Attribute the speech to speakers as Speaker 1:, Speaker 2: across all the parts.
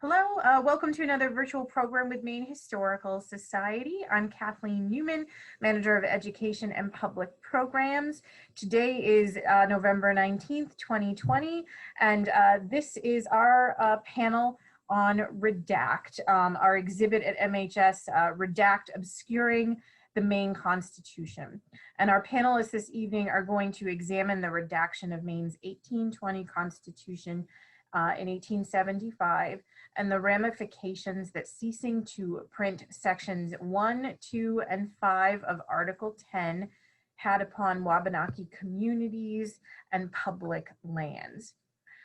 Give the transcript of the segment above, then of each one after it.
Speaker 1: Hello, welcome to another virtual program with Maine Historical Society. I'm Kathleen Newman, Manager of Education and Public Programs. Today is November 19th, 2020, and this is our panel on REDACT, our exhibit at MHS, REDACT Obscuring the Maine Constitution. And our panelists this evening are going to examine the redaction of Maine's 1820 Constitution in 1875, and the ramifications that ceasing to print sections 1, 2, and 5 of Article 10 had upon Wabanaki communities and public lands.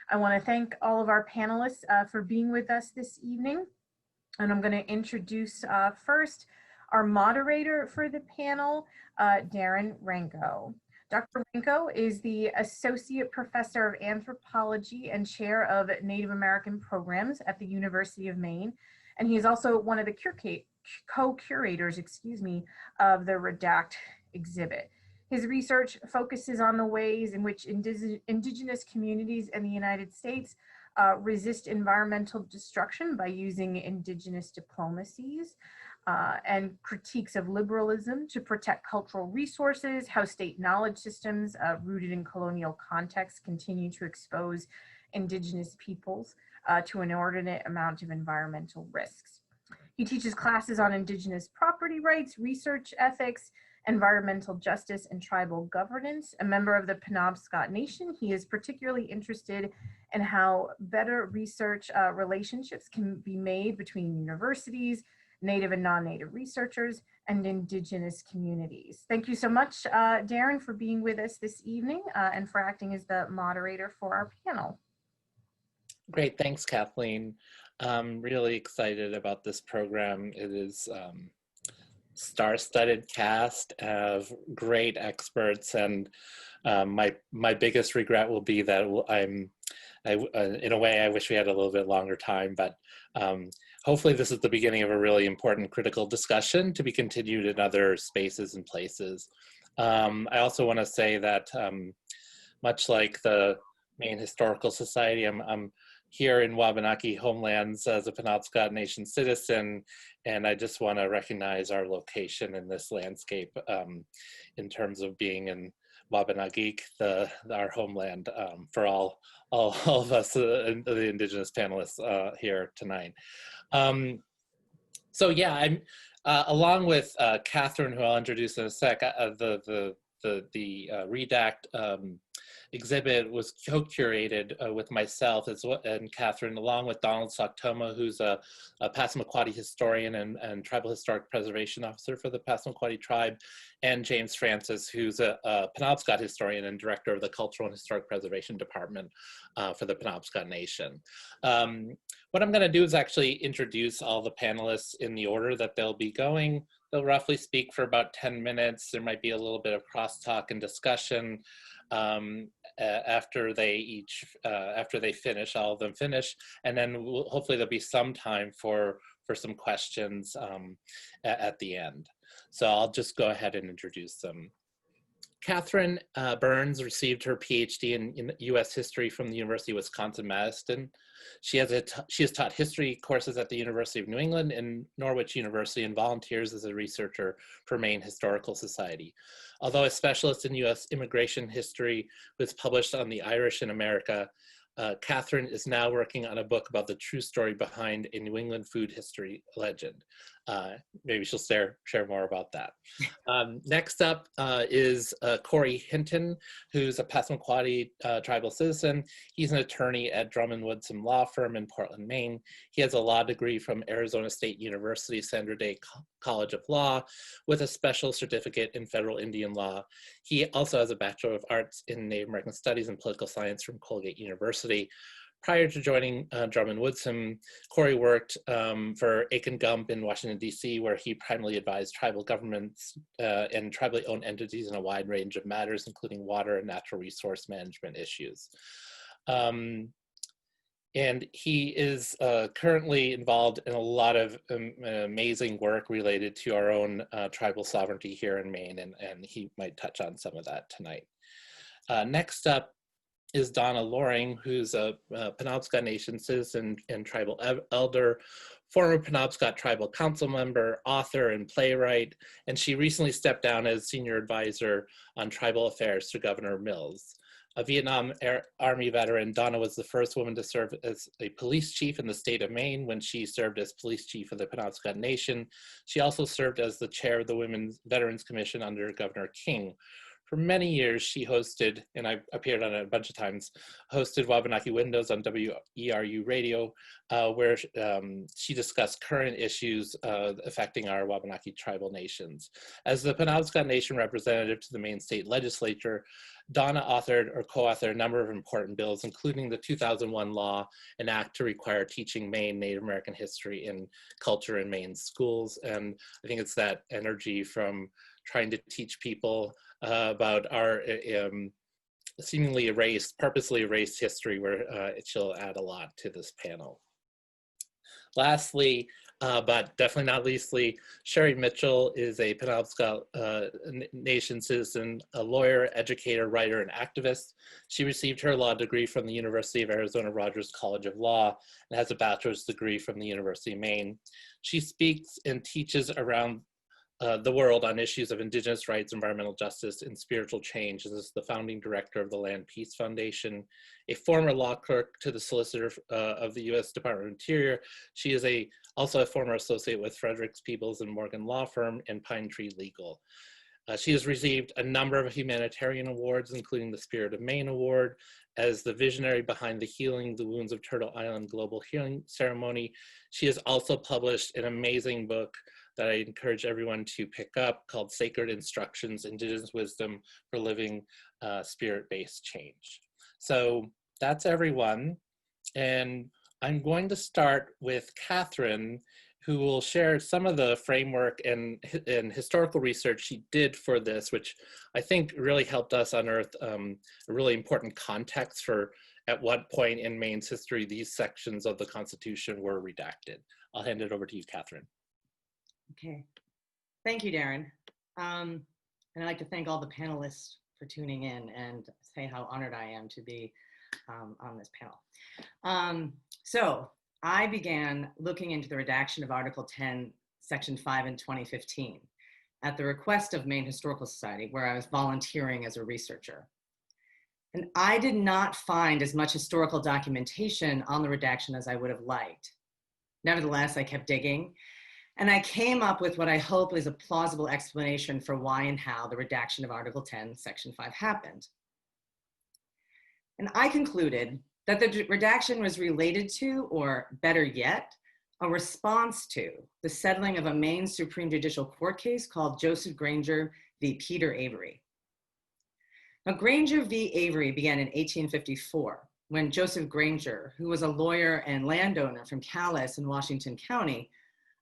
Speaker 1: I want to thank all of our panelists for being with us this evening, and I'm going to introduce first our moderator for the panel, Darren Ranco. Dr. Ranco is the Associate Professor of Anthropology and Chair of Native American Programs at the University of Maine, and he is also one of the co-curators, of the REDACT exhibit. His research focuses on the ways in which indigenous communities in the United States resist environmental destruction by using indigenous diplomacies, and critiques of liberalism to protect cultural resources, how state knowledge systems rooted in colonial contexts continue to expose indigenous peoples to an inordinate amount of environmental risks. He teaches classes on indigenous property rights, research ethics, environmental justice, and tribal governance. A member of the Penobscot Nation, he is particularly interested in how better research relationships can be made between universities, Native and non-Native researchers, and indigenous communities. Thank you so much, Darren, for being with us this evening and for acting as the moderator for our panel.
Speaker 2: Great, thanks, Kathleen. I'm really excited about this program. It is star-studded cast of great experts, and my biggest regret will be that in a way, I wish we had a little bit longer time, but hopefully this is the beginning of a really important critical discussion to be continued in other spaces and places. I also want to say that much like the Maine Historical Society, I'm here in Wabanaki homelands as a Penobscot Nation citizen, and I just want to recognize our location in this landscape in terms of being in Wabanaki, our homeland, for all of us, the Indigenous panelists here tonight. So yeah, I'm along with Catherine, who I'll introduce in a sec. The REDACT exhibit was co-curated with myself and Catherine, along with Donald Soktoma, who's a Passamaquoddy historian and tribal historic preservation officer for the Passamaquoddy tribe, and James Francis, who's a Penobscot historian and director of the Cultural and Historic Preservation Department for the Penobscot Nation. What I'm going to do is actually introduce all the panelists in the order that they'll be going. They'll roughly speak for about 10 minutes. There might be a little bit of crosstalk and discussion after they finish, all of them finish, and then hopefully there'll be some time for some questions at the end. So I'll just go ahead and introduce them. Catherine Burns received her PhD in U.S. history from the University of Wisconsin-Madison. She has taught history courses at the University of New England and Norwich University, and volunteers as a researcher for Maine Historical Society. Although a specialist in U.S. immigration history, was published on the Irish in America, Catherine is now working on a book about the true story behind a New England food history legend. Maybe she'll share more about that. Next up is Corey Hinton, who's a Passamaquoddy tribal citizen. He's an attorney at Drummond Woodson Law Firm in Portland, Maine. He has a law degree from Arizona State University Sandra Day College of Law with a special certificate in federal Indian law. He also has a Bachelor of Arts in Native American Studies and Political Science from Colgate University. Prior to joining Drummond Woodson, Corey worked for Aiken Gump in Washington, D.C., where he primarily advised tribal governments and tribally owned entities in a wide range of matters, including water and natural resource management issues. And he is currently involved in a lot of amazing work related to our own tribal sovereignty here in Maine, and he might touch on some of that tonight. Next up is Donna Loring, who's a Penobscot Nation citizen and tribal elder, former Penobscot Tribal Council member, author, and playwright, and she recently stepped down as senior advisor on tribal affairs to Governor Mills. A Vietnam Army veteran, Donna was the first woman to serve as a police chief in the state of Maine when she served as police chief of the Penobscot Nation. She also served as the chair of the Women's Veterans Commission under Governor King. For many years, she hosted, and I appeared on it a bunch of times, hosted Wabanaki Windows on WERU radio, where she discussed current issues affecting our Wabanaki tribal nations. As the Penobscot Nation representative to the Maine State Legislature, Donna authored or co-authored a number of important bills, including the 2001 law, an act to require teaching Maine Native American history and culture in Maine schools. And I think it's that energy from trying to teach people about our seemingly purposely erased history where she'll add a lot to this panel. Lastly, but definitely not leastly, Sherri Mitchell is a Penobscot Nation citizen, a lawyer, educator, writer, and activist. She received her law degree from the University of Arizona Rogers College of Law and has a bachelor's degree from the University of Maine. She speaks and teaches around the world on issues of Indigenous rights, environmental justice, and spiritual change, and is the founding director of the Land Peace Foundation. A former law clerk to the Solicitor of the U.S. Department of Interior, she is also a former associate with Fredericks, Peebles, and Morgan Law Firm and Pine Tree Legal. She has received a number of humanitarian awards, including the Spirit of Maine Award, as the visionary behind the Healing the Wounds of Turtle Island Global Healing Ceremony. She has also published an amazing book that I encourage everyone to pick up called Sacred Instructions, Indigenous Wisdom for Living Spirit-Based Change. So that's everyone. And I'm going to start with Catherine, who will share some of the framework and historical research she did for this, which I think really helped us unearth a really important context for at what point in Maine's history these sections of the Constitution were redacted. I'll hand it over to you, Catherine.
Speaker 3: Okay, thank you, Darren. And I'd like to thank all the panelists for tuning in and say how honored I am to be on this panel. So I began looking into the redaction of Article 10, Section 5 in 2015 at the request of Maine Historical Society, where I was volunteering as a researcher. And I did not find as much historical documentation on the redaction as I would have liked. Nevertheless, I kept digging, and I came up with what I hope is a plausible explanation for why and how the redaction of Article 10, Section 5 happened. And I concluded that the redaction was related to, or better yet, a response to the settling of a Maine Supreme Judicial Court case called Joseph Granger v. Peter Avery. Now, Granger v. Avery began in 1854, when Joseph Granger, who was a lawyer and landowner from Calais in Washington County,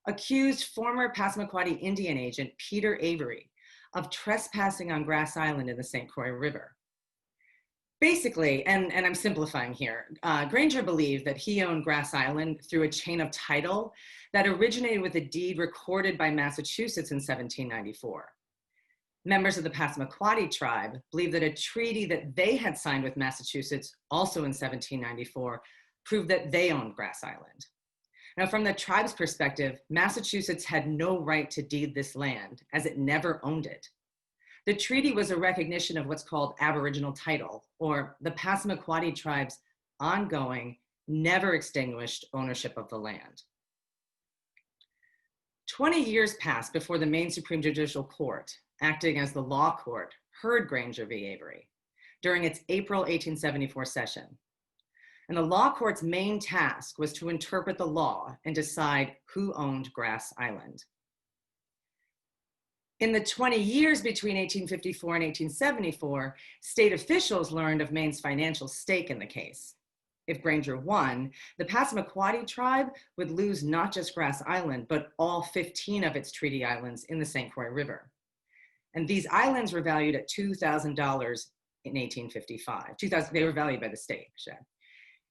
Speaker 3: accused former Passamaquoddy Indian agent Peter Avery of trespassing on Grass Island in the St. Croix River. Basically, and I'm simplifying here, Granger believed that he owned Grass Island through a chain of title that originated with a deed recorded by Massachusetts in 1794. Members of the Passamaquoddy tribe believed that a treaty that they had signed with Massachusetts, also in 1794, proved that they owned Grass Island. Now, from the tribe's perspective, Massachusetts had no right to deed this land, as it never owned it. The treaty was a recognition of what's called aboriginal title, or the Passamaquoddy tribe's ongoing, never extinguished ownership of the land. 20 years passed before the Maine Supreme Judicial Court, acting as the law court, heard Granger v. Avery during its April 1874 session. And the law court's main task was to interpret the law and decide who owned Grass Island. In the 20 years between 1854 and 1874, state officials learned of Maine's financial stake in the case. If Granger won, the Passamaquoddy tribe would lose not just Grass Island, but all 15 of its treaty islands in the St. Croix River. And these islands were valued at $2,000 in 1855. They were valued by the state, actually.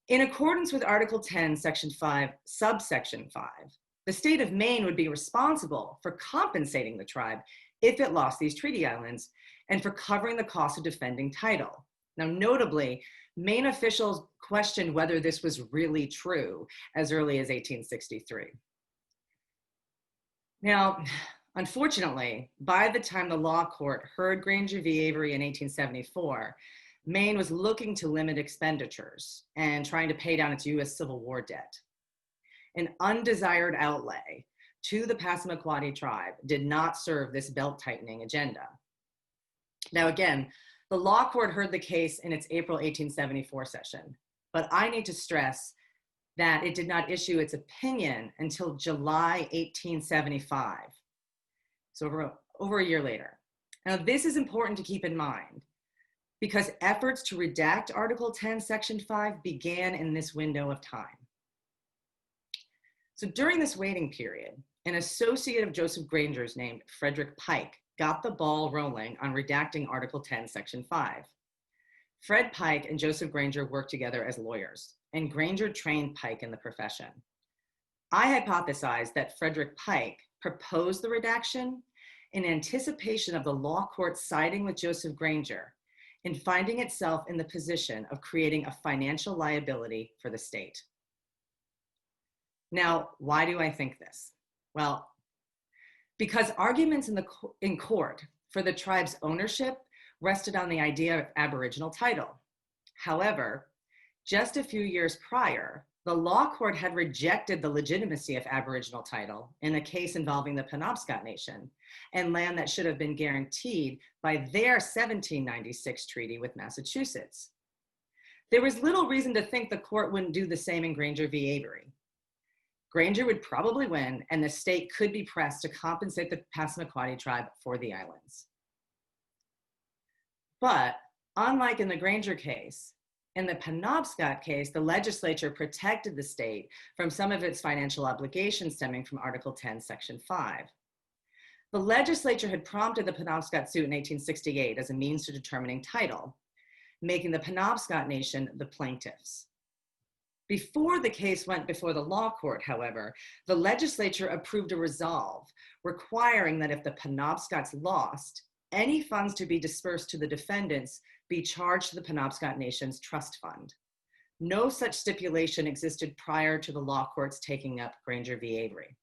Speaker 3: In accordance with Article 10, Section 5, subsection 5, the state of Maine would be responsible for compensating the tribe if it lost these treaty islands and for covering the cost of defending title. Now, notably, Maine officials questioned whether this was really true as early as 1863. Now, unfortunately, by the time the law court heard Granger v. Avery in 1874, Maine was looking to limit expenditures and trying to pay down its US Civil War debt. An undesired outlay to the Passamaquoddy tribe did not serve this belt-tightening agenda. Now again, the law court heard the case in its April 1874 session, but I need to stress that it did not issue its opinion until July 1875, so over a year later. Now this is important to keep in mind because efforts to redact Article 10, Section 5 began in this window of time. So during this waiting period, an associate of Joseph Granger's named Frederick Pike got the ball rolling on redacting Article 10, Section 5. Fred Pike and Joseph Granger worked together as lawyers, and Granger trained Pike in the profession. I hypothesized that Frederick Pike proposed the redaction in anticipation of the law court siding with Joseph Granger and finding itself in the position of creating a financial liability for the state. Now, why do I think this? Well, because arguments in court for the tribe's ownership rested on the idea of Aboriginal title. However, just a few years prior, the law court had rejected the legitimacy of Aboriginal title in a case involving the Penobscot Nation and land that should have been guaranteed by their 1796 treaty with Massachusetts. There was little reason to think the court wouldn't do the same in Granger v. Avery. Granger would probably win, and the state could be pressed to compensate the Passamaquoddy tribe for the islands. But unlike in the Granger case, in the Penobscot case, the legislature protected the state from some of its financial obligations stemming from Article 10, Section 5. The legislature had prompted the Penobscot suit in 1868 as a means to determining title, making the Penobscot Nation the plaintiffs. Before the case went before the law court, however, the legislature approved a resolve requiring that if the Penobscots lost, any funds to be dispersed to the defendants be charged to the Penobscot Nation's trust fund. No such stipulation existed prior to the law courts taking up Granger v. Avery.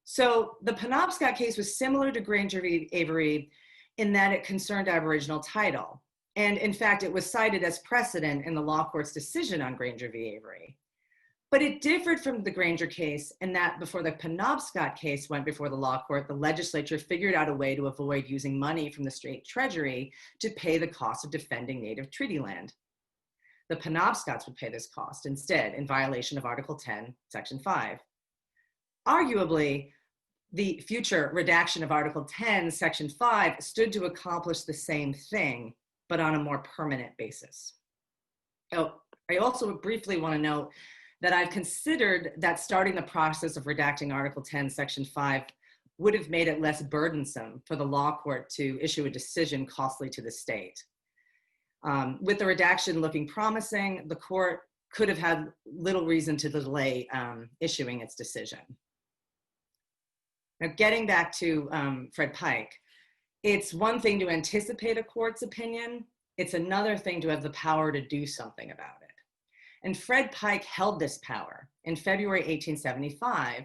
Speaker 3: So the Penobscot case was similar to Granger v. Avery in that it concerned Aboriginal title. And in fact, it was cited as precedent in the law court's decision on Granger v. Avery. But it differed from the Granger case in that before the Penobscot case went before the law court, the legislature figured out a way to avoid using money from the state treasury to pay the cost of defending native treaty land. The Penobscots would pay this cost instead in violation of Article 10, Section 5. Arguably, the future redaction of Article 10, Section 5 stood to accomplish the same thing, but on a more permanent basis. Oh, I also briefly want to note that I've considered that starting the process of redacting Article 10, Section 5 would have made it less burdensome for the law court to issue a decision costly to the state. With the redaction looking promising, the court could have had little reason to delay issuing its decision. Now, getting back to Fred Pike, it's one thing to anticipate a court's opinion. It's another thing to have the power to do something about it. And Fred Pike held this power in February 1875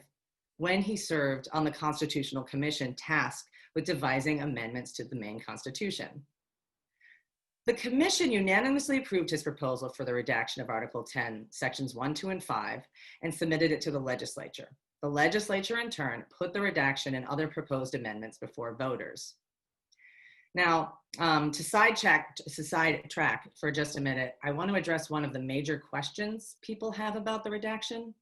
Speaker 3: when he served on the Constitutional Commission tasked with devising amendments to the Maine Constitution. The commission unanimously approved his proposal for the redaction of Article 10, Sections 1, 2, and 5, and submitted it to the legislature. The legislature, in turn, put the redaction and other proposed amendments before voters. Now, to sidetrack for just a minute, I want to address one of the major questions people have about the redaction.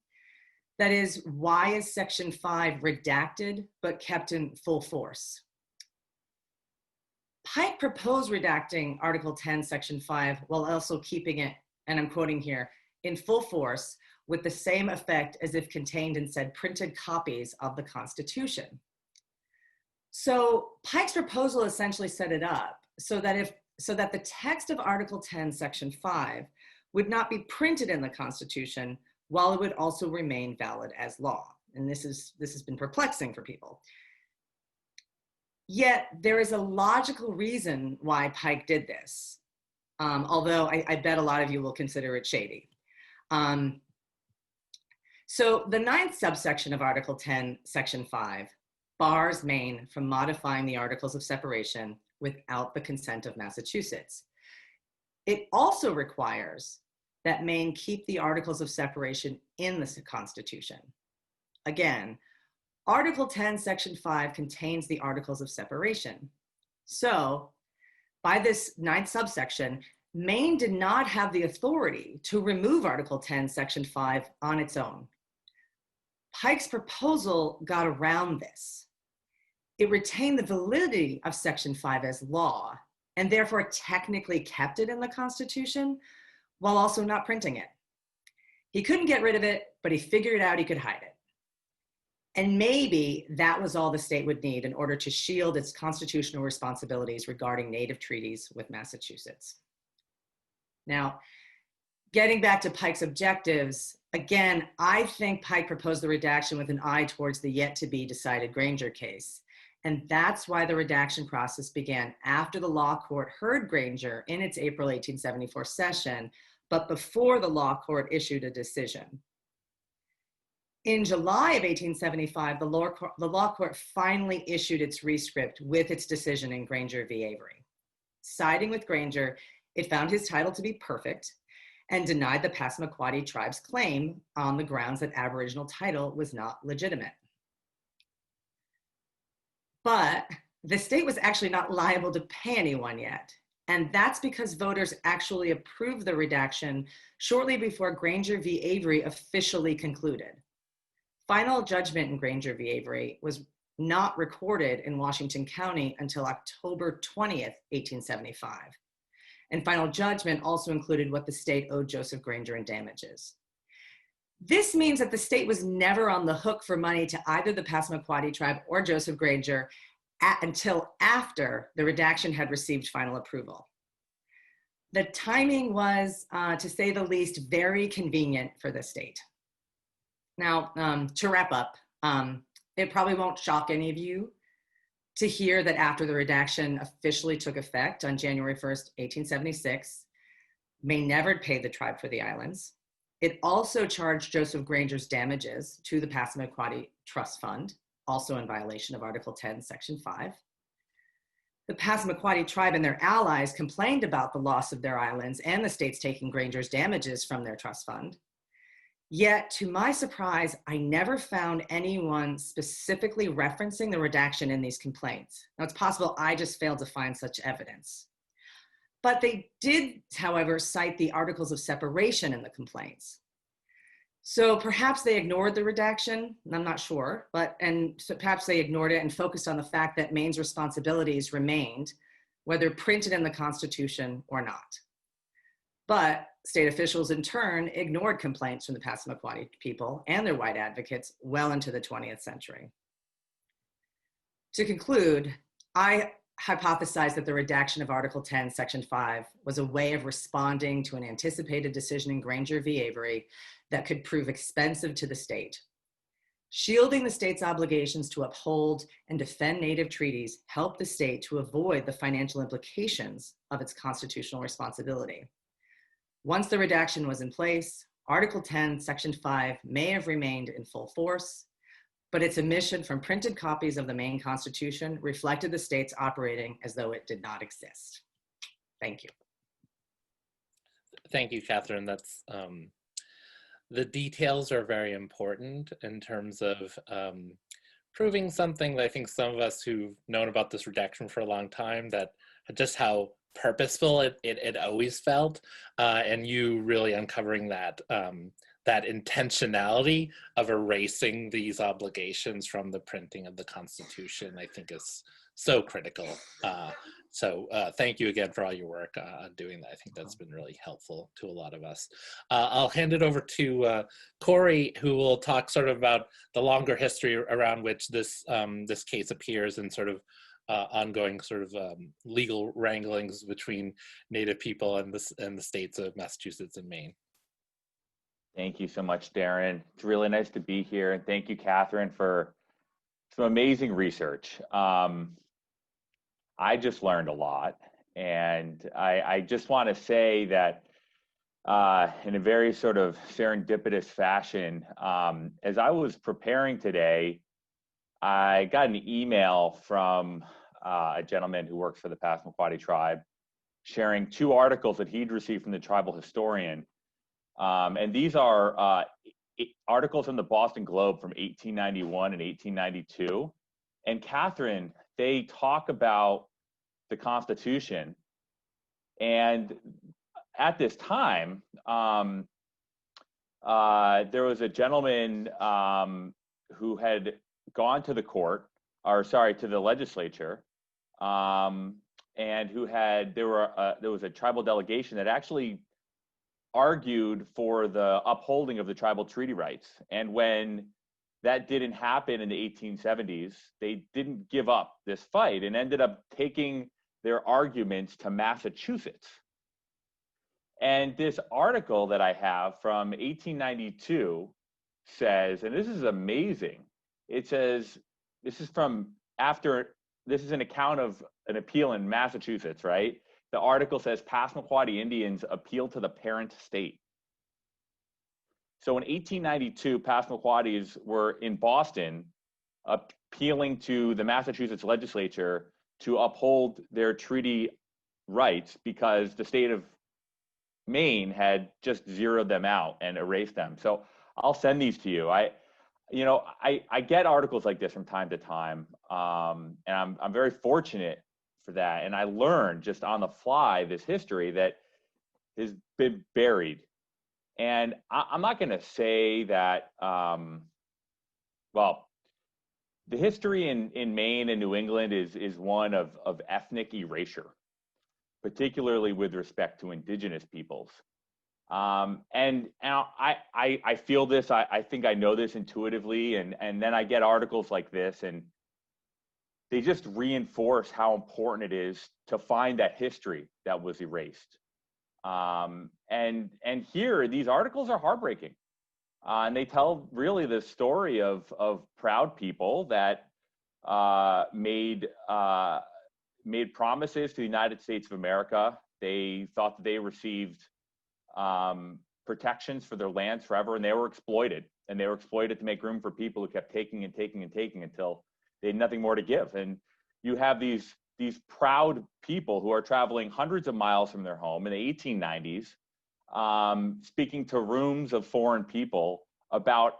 Speaker 3: That is, why is Section 5 redacted but kept in full force? Pike proposed redacting Article 10, Section 5, while also keeping it, and I'm quoting here, in full force with the same effect as if contained in said printed copies of the Constitution. So Pike's proposal essentially set it up so that the text of Article 10, Section 5 would not be printed in the Constitution, while it would also remain valid as law. And this has been perplexing for people. Yet there is a logical reason why Pike did this. although I bet a lot of you will consider it shady. So the 9th subsection of Article 10, Section 5, bars Maine from modifying the Articles of Separation without the consent of Massachusetts. It also requires that Maine keep the Articles of Separation in the Constitution. Again, Article 10, Section 5 contains the Articles of Separation. So, by this 9th subsection, Maine did not have the authority to remove Article 10, Section 5 on its own. Pike's proposal got around this. It retained the validity of Section 5 as law, and therefore technically kept it in the Constitution, while also not printing it. He couldn't get rid of it, but he figured out he could hide it. And maybe that was all the state would need in order to shield its constitutional responsibilities regarding native treaties with Massachusetts. Now, getting back to Pike's objectives, again, I think Pike proposed the redaction with an eye towards the yet to be decided Granger case. And that's why the redaction process began after the law court heard Granger in its April 1874 session, but before the law court issued a decision. In July of 1875, the law court finally issued its rescript with its decision in Granger v. Avery. Siding with Granger, it found his title to be perfect and denied the Passamaquoddy tribe's claim on the grounds that Aboriginal title was not legitimate. But the state was actually not liable to pay anyone yet. And that's because voters actually approved the redaction shortly before Granger v. Avery officially concluded. Final judgment in Granger v. Avery was not recorded in Washington County until October 20th, 1875. And final judgment also included what the state owed Joseph Granger in damages. This means that the state was never on the hook for money to either the Passamaquoddy tribe or Joseph Granger until after the redaction had received final approval. The timing was, to say the least, very convenient for the state. Now, to wrap up, it probably won't shock any of you to hear that after the redaction officially took effect on January 1st, 1876, Maine never paid the tribe for the islands. It also charged Joseph Granger's damages to the Passamaquoddy Trust Fund, also in violation of Article 10, Section 5. The Passamaquoddy tribe and their allies complained about the loss of their islands and the state's taking Granger's damages from their trust fund. Yet, to my surprise, I never found anyone specifically referencing the redaction in these complaints. Now, it's possible I just failed to find such evidence. But they did, however, cite the Articles of Separation in the complaints. So perhaps they ignored the redaction, I'm not sure, so perhaps they ignored it and focused on the fact that Maine's responsibilities remained, whether printed in the Constitution or not. But state officials in turn ignored complaints from the Passamaquoddy people and their white advocates well into the 20th century. To conclude, I hypothesized that the redaction of Article 10, Section 5 was a way of responding to an anticipated decision in Granger v. Avery that could prove expensive to the state. Shielding the state's obligations to uphold and defend Native treaties helped the state to avoid the financial implications of its constitutional responsibility. Once the redaction was in place, Article 10, Section 5 may have remained in full force, but its omission from printed copies of the Maine Constitution reflected the state's operating as though it did not exist. Thank you.
Speaker 2: Thank you, Catherine. That's the details are very important in terms of proving something that I think some of us who've known about this redaction for a long time, that just how purposeful it always felt, and you really uncovering that that intentionality of erasing these obligations from the printing of the Constitution, I think is so critical. So thank you again for all your work on doing that. I think that's been really helpful to a lot of us. I'll hand it over to Corey, who will talk sort of about the longer history around which this this case appears and sort of ongoing sort of legal wranglings between Native people and the states of Massachusetts and Maine.
Speaker 4: Thank you so much, Darren. It's really nice to be here. And thank you, Catherine, for some amazing research. I just learned a lot. And I just want to say that in a very sort of serendipitous fashion, as I was preparing today, I got an email from a gentleman who works for the Passamaquoddy tribe, sharing 2 articles that he'd received from the tribal historian. And these are articles in the Boston Globe from 1891 and 1892. And Catherine, they talk about the Constitution. And at this time, there was a gentleman who had gone to the court, or sorry, to the legislature, and who had, there was a tribal delegation that actually argued for the upholding of the tribal treaty rights. And when that didn't happen in the 1870s, they didn't give up this fight and ended up taking their arguments to Massachusetts. And this article that I have from 1892 says, and this is amazing, it says, this is from after, this is an account of an appeal in Massachusetts, right? The article says Passamaquoddy Indians appeal to the parent state. So in 1892, Passamaquoddies were in Boston appealing to the Massachusetts legislature to uphold their treaty rights because the state of Maine had just zeroed them out and erased them. So I'll send these to you. I get articles like this from time to time, and I'm very fortunate for that. And I learned just on the fly this history that has been buried. And I'm not going to say that, well, the history in Maine and New England is one of ethnic erasure, particularly with respect to indigenous peoples. And I feel this, I think I know this intuitively, and then I get articles like this, and they just reinforce how important it is to find that history that was erased. And here, these articles are heartbreaking. And they tell really the story of proud people that made promises to the United States of America. They thought that they received protections for their lands forever, and they were exploited. And they were exploited to make room for people who kept taking and taking and taking until they had nothing more to give. And you have these proud people who are traveling hundreds of miles from their home in the 1890s, speaking to rooms of foreign people about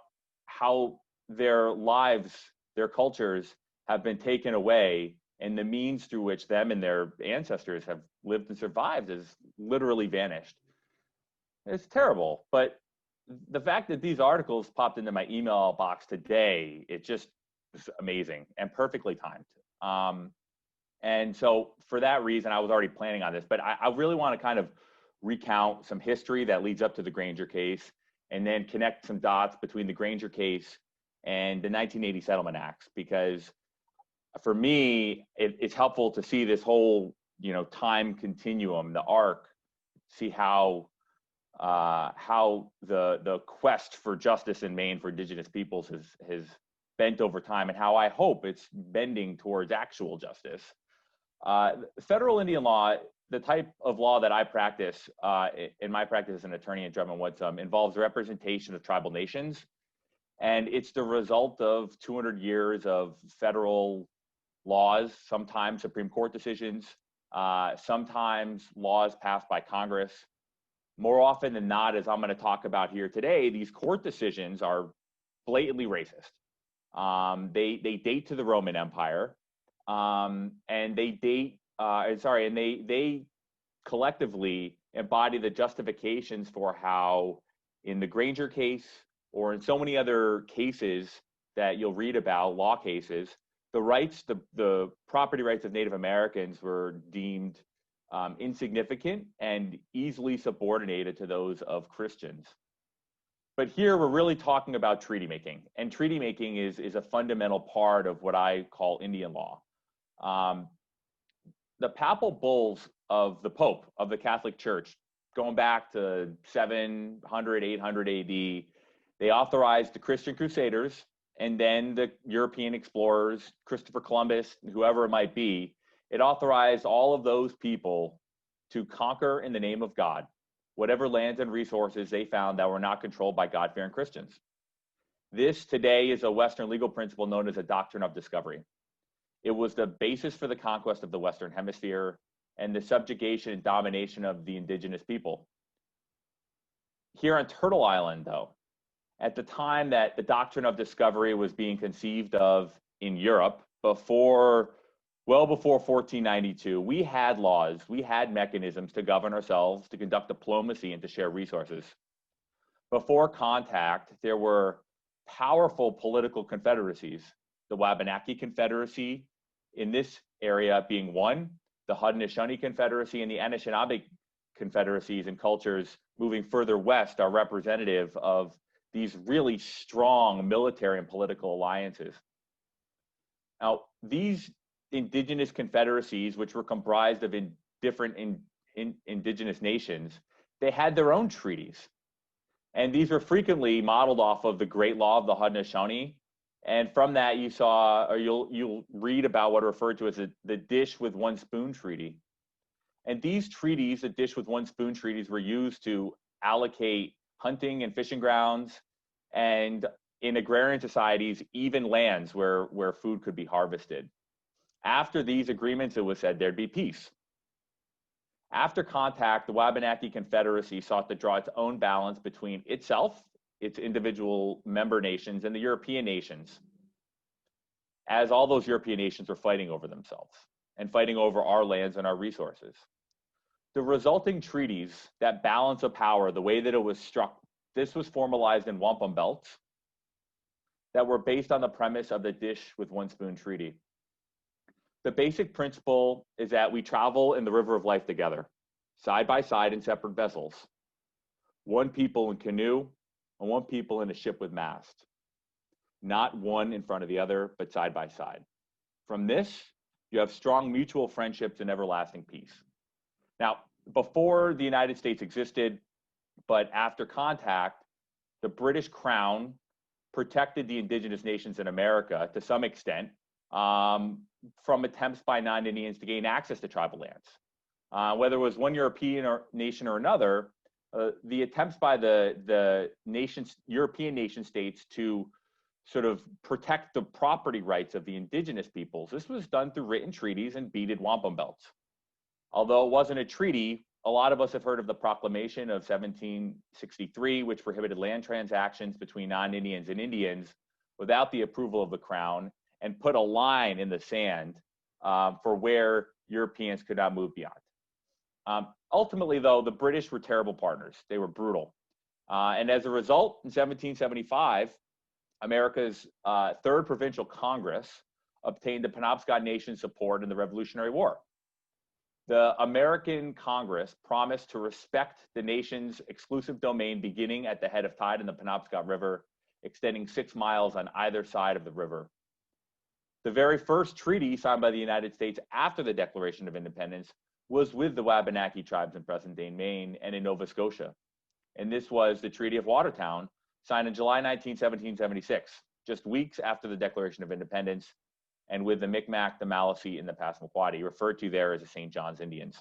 Speaker 4: how their lives, their cultures have been taken away, and the means through which them and their ancestors have lived and survived has literally vanished. It's terrible, but the fact that these articles popped into my email box today, it just is amazing and perfectly timed. And so for that reason, I was already planning on this, but I really want to kind of recount some history that leads up to the Granger case, and then connect some dots between the Granger case and the 1980 Settlement Acts, because for me, it's helpful to see this whole, time continuum, the arc, see how the quest for justice in Maine for indigenous peoples has bent over time, and how I hope it's bending towards actual justice. Federal Indian law, the type of law that I practice in my practice as an attorney in Drummond Woodsum, involves representation of tribal nations. And it's the result of 200 years of federal laws, sometimes Supreme Court decisions, sometimes laws passed by Congress. More often than not, as I'm going to talk about here today, these court decisions are blatantly racist. They date to the Roman Empire, and they collectively embody the justifications for how, in the Granger case or in so many other cases that you'll read about, law cases, the property rights of Native Americans were deemed insignificant and easily subordinated to those of Christians. But here we're really talking about treaty making, and treaty making is a fundamental part of what I call Indian law. The papal bulls of the Pope of the Catholic Church, going back to 700, 800 AD, they authorized the Christian Crusaders and then the European explorers, Christopher Columbus, whoever it might be. It authorized all of those people to conquer in the name of God whatever lands and resources they found that were not controlled by God-fearing Christians. This today is a Western legal principle known as a Doctrine of Discovery. It was the basis for the conquest of the Western Hemisphere and the subjugation and domination of the indigenous people. Here on Turtle Island, though, at the time that the Doctrine of Discovery was being conceived of in Europe, well before 1492, we had laws, we had mechanisms to govern ourselves, to conduct diplomacy, and to share resources. Before contact, there were powerful political confederacies, the Wabanaki Confederacy in this area being one, the Haudenosaunee Confederacy and the Anishinaabe confederacies and cultures moving further west are representative of these really strong military and political alliances. Now, these indigenous confederacies, which were comprised of different indigenous nations, they had their own treaties. And these were frequently modeled off of the Great Law of the Haudenosaunee. And from that, you saw, or you'll read about what are referred to as the dish with one spoon treaty. And these treaties, the dish with one spoon treaties, were used to allocate hunting and fishing grounds, and in agrarian societies, even lands where food could be harvested. After these agreements, it was said there'd be peace. After contact, the Wabanaki Confederacy sought to draw its own balance between itself, its individual member nations, and the European nations, as all those European nations were fighting over themselves and fighting over our lands and our resources. The resulting treaties, that balance of power, the way that it was struck, this was formalized in wampum belts that were based on the premise of the dish with one spoon treaty. The basic principle is that we travel in the river of life together, side by side in separate vessels. One people in canoe and one people in a ship with mast. Not one in front of the other, but side by side. From this, you have strong mutual friendships and everlasting peace. Now, before the United States existed, but after contact, the British Crown protected the indigenous nations in America to some extent from attempts by non-Indians to gain access to tribal lands. Whether it was one European nation or another, the attempts by the European nation states to sort of protect the property rights of the indigenous peoples, this was done through written treaties and beaded wampum belts. Although it wasn't a treaty, a lot of us have heard of the Proclamation of 1763, which prohibited land transactions between non-Indians and Indians without the approval of the Crown, and put a line in the sand for where Europeans could not move beyond. Ultimately, though, the British were terrible partners. They were brutal. And as a result, in 1775, America's Third Provincial Congress obtained the Penobscot Nation's support in the Revolutionary War. The American Congress promised to respect the nation's exclusive domain beginning at the head of tide in the Penobscot River, extending 6 miles on either side of the river. The very first treaty signed by the United States after the Declaration of Independence was with the Wabanaki tribes in present-day Maine and in Nova Scotia. And this was the Treaty of Watertown, signed in July 19, 1776, just weeks after the Declaration of Independence, and with the Micmac, the Maliseet, and the Passamaquoddy, referred to there as the St. John's Indians.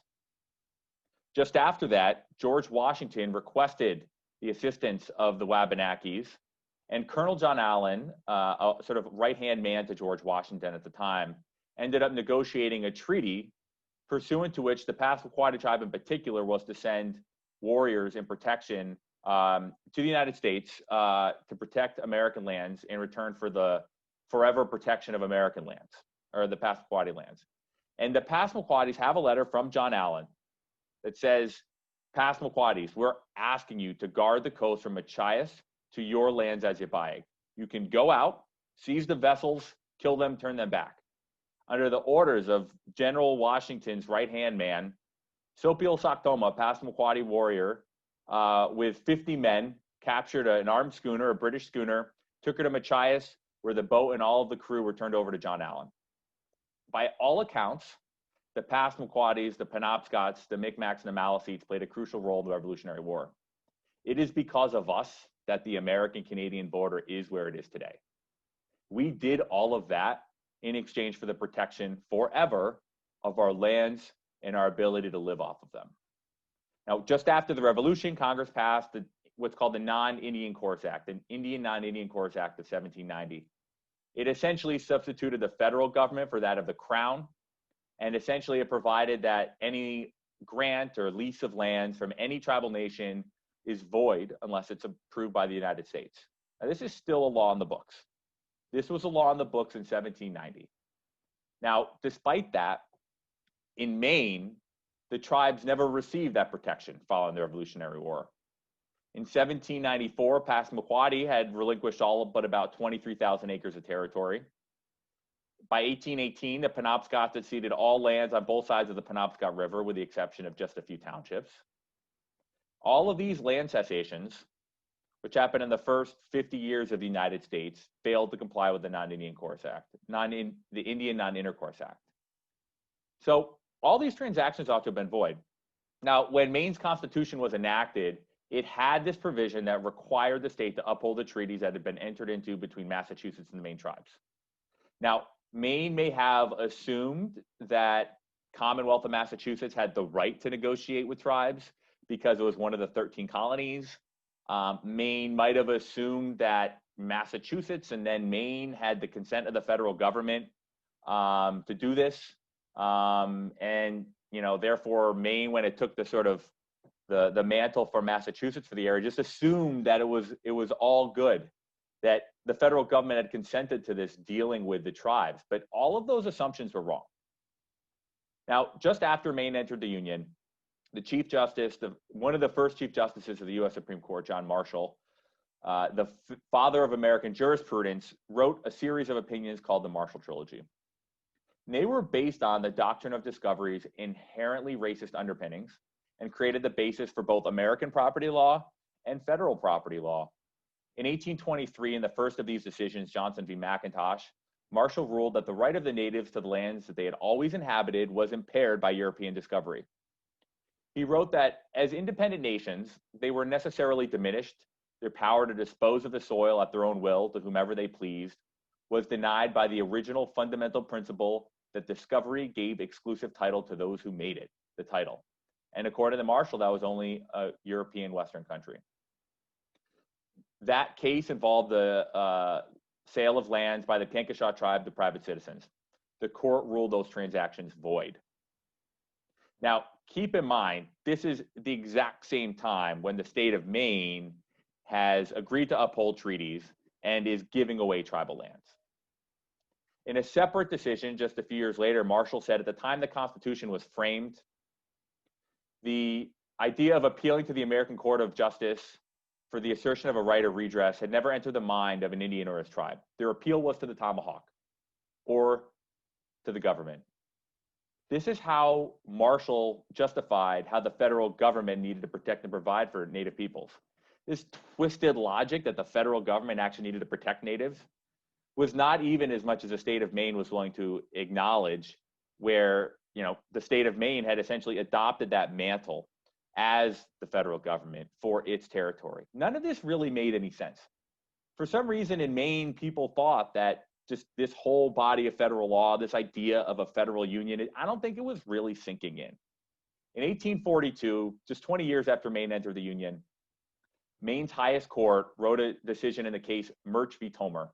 Speaker 4: Just after that, George Washington requested the assistance of the Wabanakis, and Colonel John Allen, a sort of right-hand man to George Washington at the time, ended up negotiating a treaty pursuant to which the Passamaquoddy tribe in particular was to send warriors in protection to the United States to protect American lands in return for the forever protection of American lands, or the Passamaquoddy lands. And the Passamaquoddies have a letter from John Allen that says, Passamaquoddies, we're asking you to guard the coast from Machias to your lands as you buy. You can go out, seize the vessels, kill them, turn them back. Under the orders of General Washington's right-hand man, Sopiel Saktoma, Passamaquoddy warrior, with 50 men, captured an armed schooner, a British schooner, took her to Machias, where the boat and all of the crew were turned over to John Allen. By all accounts, the Passamaquoddies, the Penobscots, the Micmacs, and the Maliseets played a crucial role in the Revolutionary War. It is because of us that the American-Canadian border is where it is today. We did all of that in exchange for the protection forever of our lands and our ability to live off of them. Now, just after the Revolution, Congress passed what's called the Non-Indian Course Act, the Indian Non-Indian Course Act of 1790. It essentially substituted the federal government for that of the Crown, and essentially it provided that any grant or lease of lands from any tribal nation is void unless it's approved by the United States. Now, this is still a law in the books. This was a law in the books in 1790. Now, despite that, in Maine, the tribes never received that protection following the Revolutionary War. In 1794, Passamaquoddy had relinquished all but about 23,000 acres of territory. By 1818, the Penobscot had ceded all lands on both sides of the Penobscot River, with the exception of just a few townships. All of these land cessations, which happened in the first 50 years of the United States, failed to comply with the Non-Indian Course Act, the Indian Non-Intercourse Act. So all these transactions ought to have been void. Now, when Maine's Constitution was enacted, it had this provision that required the state to uphold the treaties that had been entered into between Massachusetts and the Maine tribes. Now, Maine may have assumed that Commonwealth of Massachusetts had the right to negotiate with tribes because it was one of the 13 colonies. Maine might have assumed that Massachusetts and then Maine had the consent of the federal government to do this. And, you know, therefore Maine, when it took the sort of the mantle for Massachusetts for the area, just assumed that it was all good, that the federal government had consented to this dealing with the tribes. But all of those assumptions were wrong. Now, just after Maine entered the Union, the Chief Justice, one of the first Chief Justices of the U.S. Supreme Court, John Marshall, the father of American jurisprudence, wrote a series of opinions called the Marshall Trilogy. And they were based on the Doctrine of Discovery's inherently racist underpinnings and created the basis for both American property law and federal property law. In 1823, in the first of these decisions, Johnson v. McIntosh, Marshall ruled that the right of the natives to the lands that they had always inhabited was impaired by European discovery. He wrote that as independent nations, they were necessarily diminished. Their power to dispose of the soil at their own will to whomever they pleased was denied by the original fundamental principle that discovery gave exclusive title to those who made it, the title. And according to Marshall, that was only a European Western country. That case involved the sale of lands by the Kankashaw tribe to private citizens. The court ruled those transactions void. Now, keep in mind, this is the exact same time when the state of Maine has agreed to uphold treaties and is giving away tribal lands. In a separate decision just a few years later, Marshall said at the time the Constitution was framed, the idea of appealing to the American Court of Justice for the assertion of a right of redress had never entered the mind of an Indian or his tribe. Their appeal was to the tomahawk or to the government. This is how Marshall justified how the federal government needed to protect and provide for Native peoples. This twisted logic that the federal government actually needed to protect natives was not even as much as the state of Maine was willing to acknowledge, where, you know, the state of Maine had essentially adopted that mantle as the federal government for its territory. None of this really made any sense. For some reason in Maine, people thought that just this whole body of federal law, this idea of a federal union, I don't think it was really sinking in. In 1842, just 20 years after Maine entered the Union, Maine's highest court wrote a decision in the case Murch v. Tomer,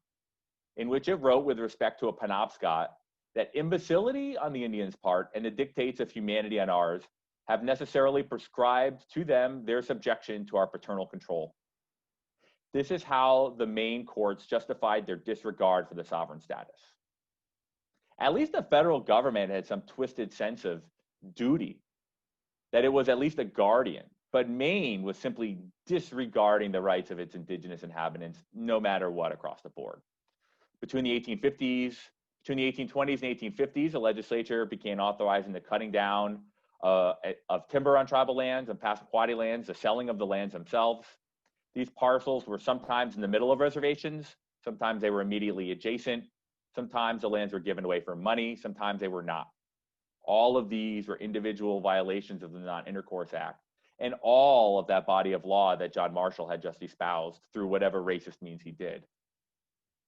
Speaker 4: in which it wrote with respect to a Penobscot that imbecility on the Indians' part and the dictates of humanity on ours have necessarily prescribed to them their subjection to our paternal control. This is how the Maine courts justified their disregard for the sovereign status. At least the federal government had some twisted sense of duty, that it was at least a guardian, but Maine was simply disregarding the rights of its indigenous inhabitants, no matter what, across the board. Between the 1820s and 1850s, the legislature began authorizing the cutting down of timber on tribal lands and Passamaquoddy lands, the selling of the lands themselves. These parcels were sometimes in the middle of reservations, sometimes they were immediately adjacent, sometimes the lands were given away for money, sometimes they were not. All of these were individual violations of the Non-Intercourse Act, and all of that body of law that John Marshall had just espoused through whatever racist means he did.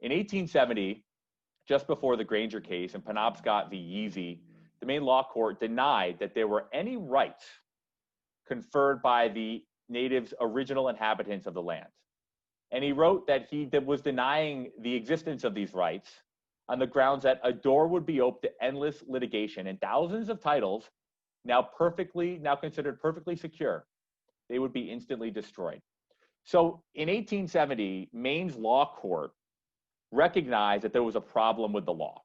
Speaker 4: In 1870, just before the Granger case and Penobscot v. Yeezy, the Maine Law Court denied that there were any rights conferred by the natives' original inhabitants of the land. And he wrote that he was denying the existence of these rights on the grounds that a door would be open to endless litigation and thousands of titles now considered perfectly secure, they would be instantly destroyed. So in 1870, Maine's law court recognized that there was a problem with the law.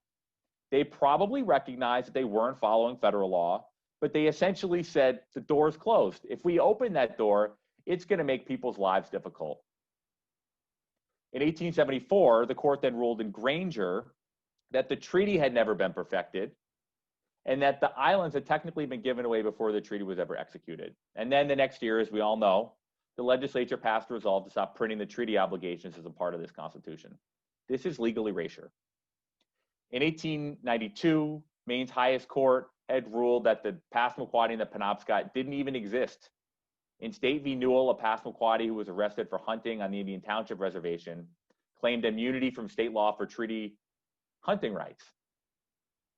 Speaker 4: They probably recognized that they weren't following federal law, but they essentially said the door's closed. If we open that door, it's going to make people's lives difficult. In 1874, the court then ruled in Granger that the treaty had never been perfected and that the islands had technically been given away before the treaty was ever executed. And then the next year, as we all know, the legislature passed a resolve to stop printing the treaty obligations as a part of this Constitution. This is legal erasure. In 1892, Maine's highest court had ruled that the Passamaquoddy and the Penobscot didn't even exist. In State v. Newell, a Passamaquoddy who was arrested for hunting on the Indian Township Reservation claimed immunity from state law for treaty hunting rights.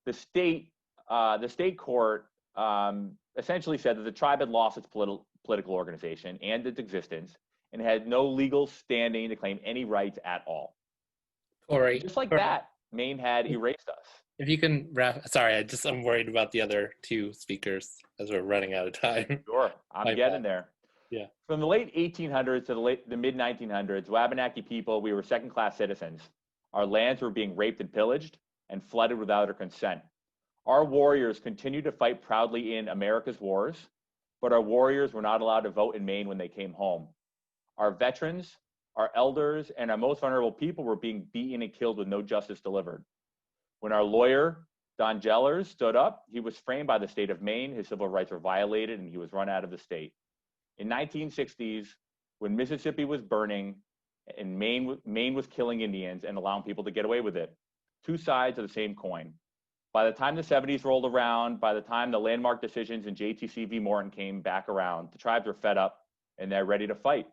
Speaker 4: The state court essentially said that the tribe had lost its political organization and its existence and had no legal standing to claim any rights at all.
Speaker 2: Corey,
Speaker 4: just like that, Maine had erased us.
Speaker 2: if you can wrap, sorry, I'm worried about the other two speakers as we're running out of time.
Speaker 4: Sure, I'm getting there.
Speaker 2: Yeah.
Speaker 4: From the late 1800s to the mid 1900s, Wabanaki people, we were second-class citizens. Our lands were being raped and pillaged and flooded without our consent. Our warriors continued to fight proudly in America's wars, but our warriors were not allowed to vote in Maine when they came home. Our veterans, our elders, and our most vulnerable people were being beaten and killed with no justice delivered. When our lawyer, Don Jellers, stood up, he was framed by the state of Maine, his civil rights were violated, and he was run out of the state. In 1960s, when Mississippi was burning and Maine was killing Indians and allowing people to get away with it, two sides of the same coin. By the time the 70s rolled around, by the time the landmark decisions in JTC v. Morton came back around, the tribes were fed up and they're ready to fight.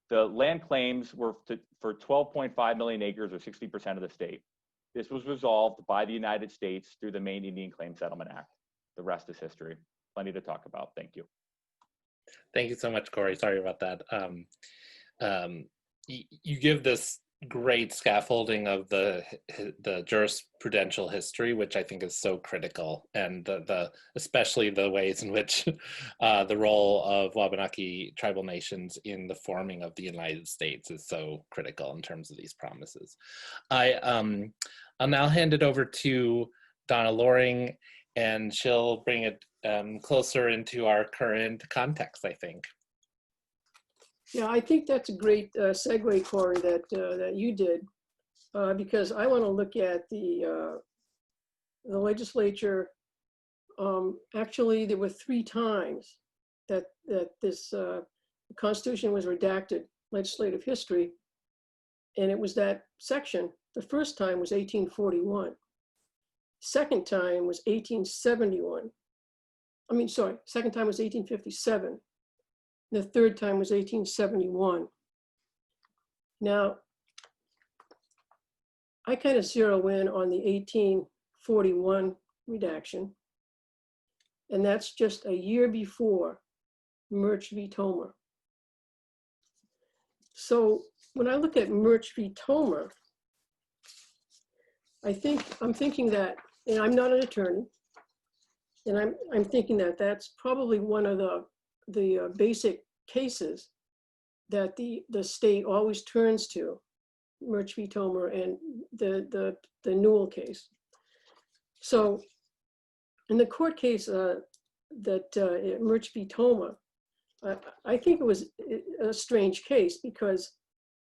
Speaker 4: The land claims were for 12.5 million acres or 60% of the state. This was resolved by the United States through the Maine Indian Claim Settlement Act. The rest is history. Plenty to talk about. Thank you.
Speaker 2: Thank you so much, Corey. Sorry about that. You give this great scaffolding of the jurisprudential history, which I think is so critical, and especially the ways in which the role of Wabanaki tribal nations in the forming of the United States is so critical in terms of these promises. I'll now hand it over to Donna Loring, and she'll bring it closer into our current context, I think.
Speaker 5: Yeah, I think that's a great segue, Corey, that you did, because I want to look at the legislature. Actually, there were 3 times that this Constitution was redacted, legislative history, and it was that section. The first time was 1841. Second time was 1871. Second time was 1857. The third time was 1871. Now, I kind of zero in on the 1841 redaction, and that's just a year before Murch v. Tomer. So when I look at Murch v. Tomer, I'm thinking that, and I'm not an attorney, and I'm thinking that that's probably one of the basic cases that the state always turns to, Murch v. Tomer and the Newell case. So in the court case that Murch v. Tomer, I think it was a strange case because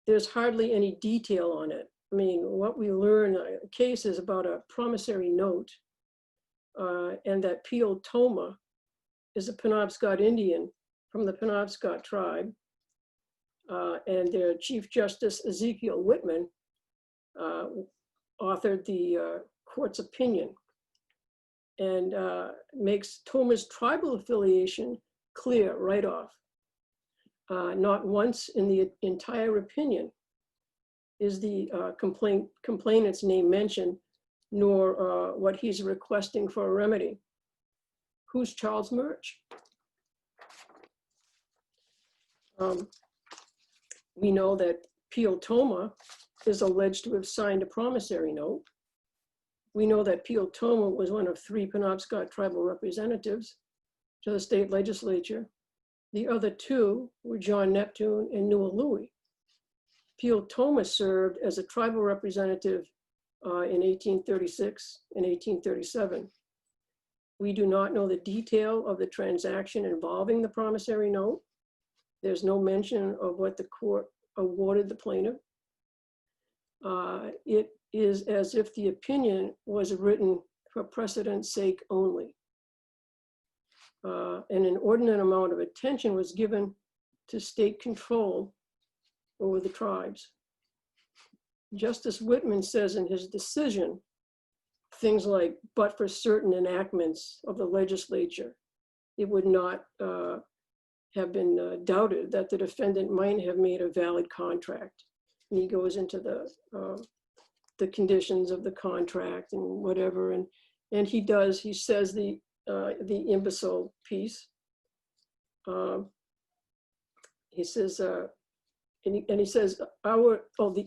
Speaker 5: there's hardly any detail on it. I mean, what we learn, a case is about a promissory note, and that Pio Toma is a Penobscot Indian from the Penobscot tribe, and their Chief Justice Ezekiel Whitman authored the court's opinion and makes Toma's tribal affiliation clear right off. Not once in the entire opinion is the complainant's name mentioned, nor what he's requesting for a remedy. Who's Charles Murch? We know that Pio Toma is alleged to have signed a promissory note. We know that Pio Toma was one of 3 Penobscot tribal representatives to the state legislature. The other 2 were John Neptune and Newell Louis. Pio Toma served as a tribal representative in 1836 and 1837. We do not know the detail of the transaction involving the promissory note. There's no mention of what the court awarded the plaintiff. It is as if the opinion was written for precedent's sake only. And an inordinate amount of attention was given to state control over the tribes. Justice Whitman says in his decision, things like, but for certain enactments of the legislature, it would not have been doubted that the defendant might have made a valid contract. And he goes into the conditions of the contract and whatever, and he says the imbecile piece. He says, and he says, the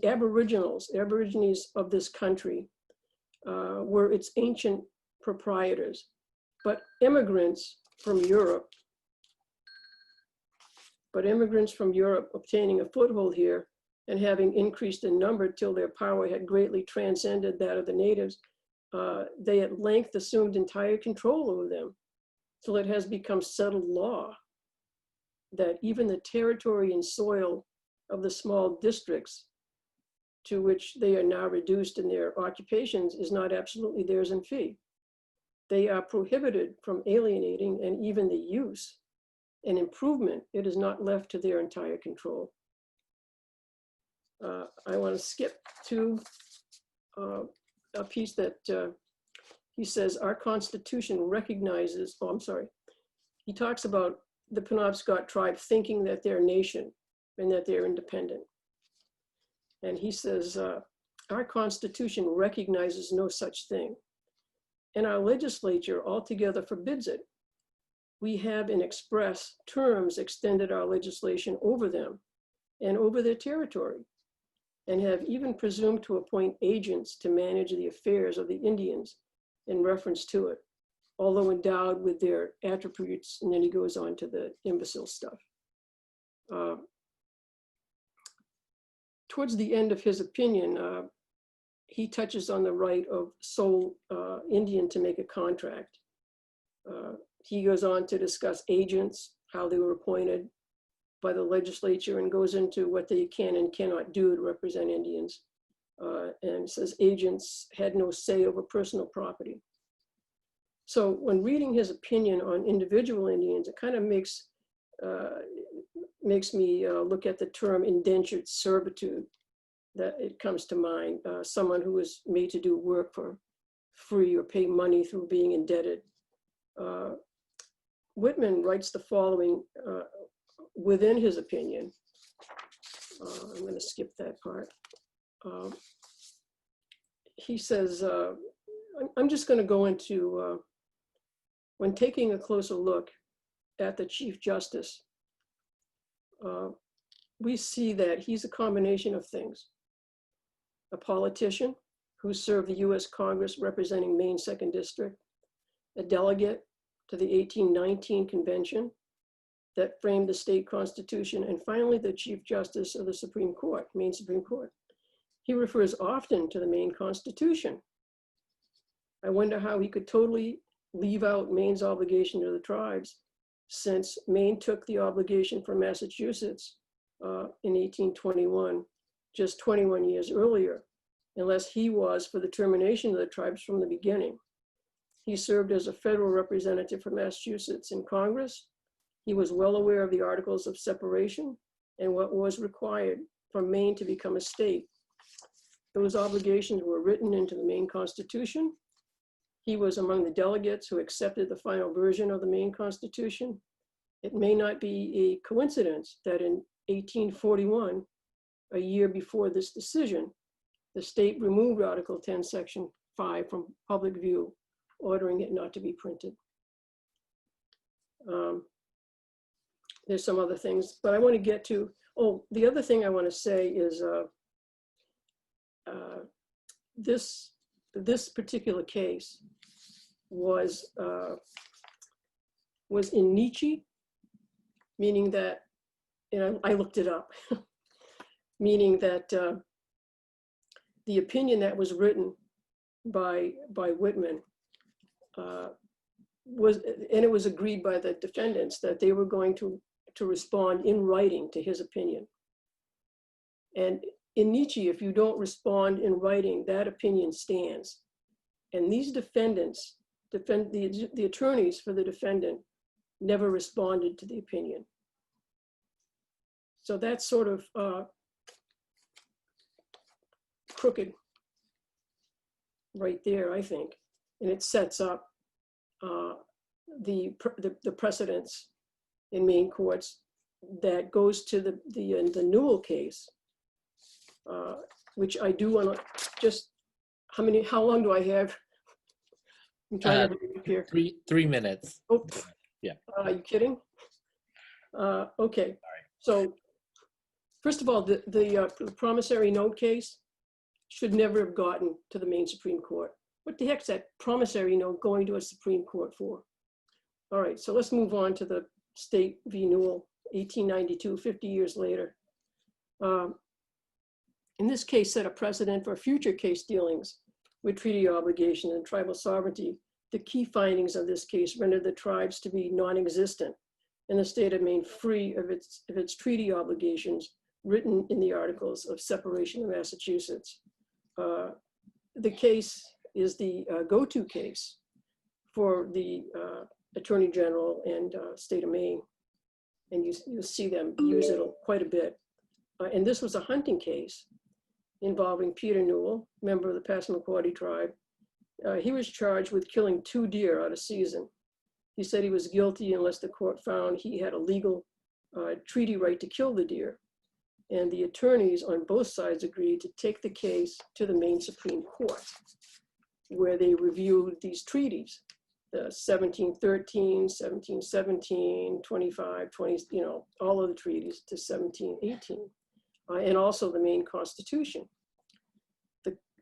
Speaker 5: Aborigines of this country were its ancient proprietors, but immigrants from Europe obtaining a foothold here and having increased in number till their power had greatly transcended that of the natives, they at length assumed entire control over them, till it has become settled law that even the territory and soil of the small districts to which they are now reduced in their occupations is not absolutely theirs in fee. They are prohibited from alienating, and even the use and improvement, it is not left to their entire control. I want to skip to a piece that he says, our Constitution recognizes, he talks about the Penobscot tribe thinking that they're a nation and that they're independent. And he says, our Constitution recognizes no such thing, and our legislature altogether forbids it. We have in express terms extended our legislation over them and over their territory, and have even presumed to appoint agents to manage the affairs of the Indians in reference to it, although endowed with their attributes. And then he goes on to the imbecile stuff. Towards the end of his opinion, he touches on the right of sole Indian to make a contract. He goes on to discuss agents, how they were appointed by the legislature, and goes into what they can and cannot do to represent Indians. And says agents had no say over personal property. So when reading his opinion on individual Indians, it kind of makes me look at the term indentured servitude, that it comes to mind, someone who is made to do work for free or pay money through being indebted. Whitman writes the following within his opinion. I'm going to skip that part. He says, I'm just going to go into, when taking a closer look at the Chief Justice, we see that he's a combination of things. A politician who served the US Congress representing Maine 2nd District, a delegate to the 1819 convention that framed the state constitution, and finally the Chief Justice of the Supreme Court, Maine Supreme Court. He refers often to the Maine Constitution. I wonder how he could totally leave out Maine's obligation to the tribes, since Maine took the obligation from Massachusetts in 1821, just 21 years earlier, unless he was for the termination of the tribes from the beginning. He served as a federal representative for Massachusetts in Congress. He was well aware of the Articles of Separation and what was required for Maine to become a state. Those obligations were written into the Maine Constitution. He was among the delegates who accepted the final version of the Maine Constitution. It may not be a coincidence that in 1841, a year before this decision, the state removed Article 10, Section 5 from public view, ordering it not to be printed. There's some other things, but I want to get to, oh, the other thing I want to say is this particular case was in niche, meaning that, I looked it up, meaning that the opinion that was written by Whitman it was agreed by the defendants that they were going to respond in writing to his opinion. And in Nietzsche, if you don't respond in writing, that opinion stands. And these defendants, the attorneys for the defendant, never responded to the opinion. So that's sort of crooked right there, I think. And it sets up the precedents in Maine courts that goes to the Newell case, which I do want to just, how long do I have? I'm trying to read here.
Speaker 2: 3 minutes.
Speaker 5: Oh,
Speaker 2: yeah.
Speaker 5: Are you kidding? Okay. So first of all, the promissory note case should never have gotten to the Maine Supreme Court. What the heck's that promissory note going to a Supreme Court for? All right, so let's move on to the State v. Newell, 1892, 50 years later. In this case, set a precedent for future case dealings with treaty obligation and tribal sovereignty. The key findings of this case rendered the tribes to be non-existent and the state of Maine free of its treaty obligations written in the Articles of Separation of Massachusetts. The case is the go-to case for the Attorney General and state of Maine. And you see them use it quite a bit. And this was a hunting case involving Peter Newell, member of the Passamaquoddy tribe. He was charged with killing 2 deer out of season. He said he was guilty unless the court found he had a legal treaty right to kill the deer. And the attorneys on both sides agreed to take the case to the Maine Supreme Court, where they reviewed these treaties, the 1713, 1717, 25, 20, all of the treaties to 1718, and also the Maine Constitution.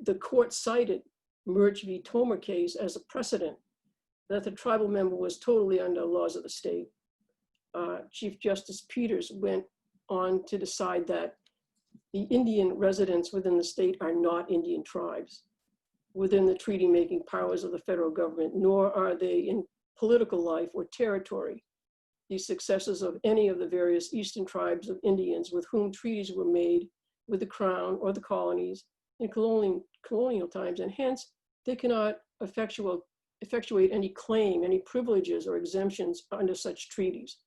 Speaker 5: The court cited Murch v. Tomer case as a precedent that the tribal member was totally under laws of the state. Chief Justice Peters went on to decide that the Indian residents within the state are not Indian tribes within the treaty-making powers of the federal government, nor are they in political life or territory the successors of any of the various eastern tribes of Indians with whom treaties were made with the crown or the colonies in colonial times, and hence they cannot effectuate any claim, any privileges or exemptions under such treaties.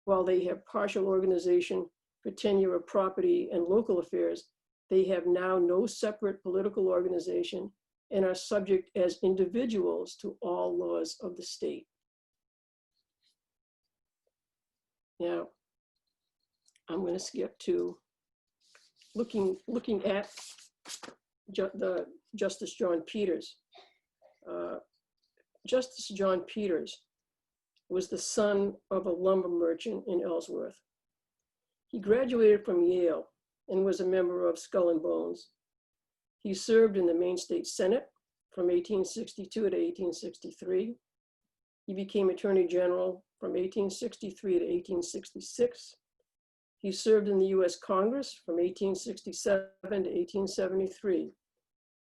Speaker 5: While they have partial organization for tenure of property and local affairs, they have now no separate political organization and are subject as individuals to all laws of the state. Now, I'm going to skip to looking at the Justice John Peters. Justice John Peters was the son of a lumber merchant in Ellsworth. He graduated from Yale and was a member of Skull and Bones. He served in the Maine State Senate from 1862 to 1863. He became Attorney General from 1863 to 1866. He served in the US Congress from 1867 to 1873.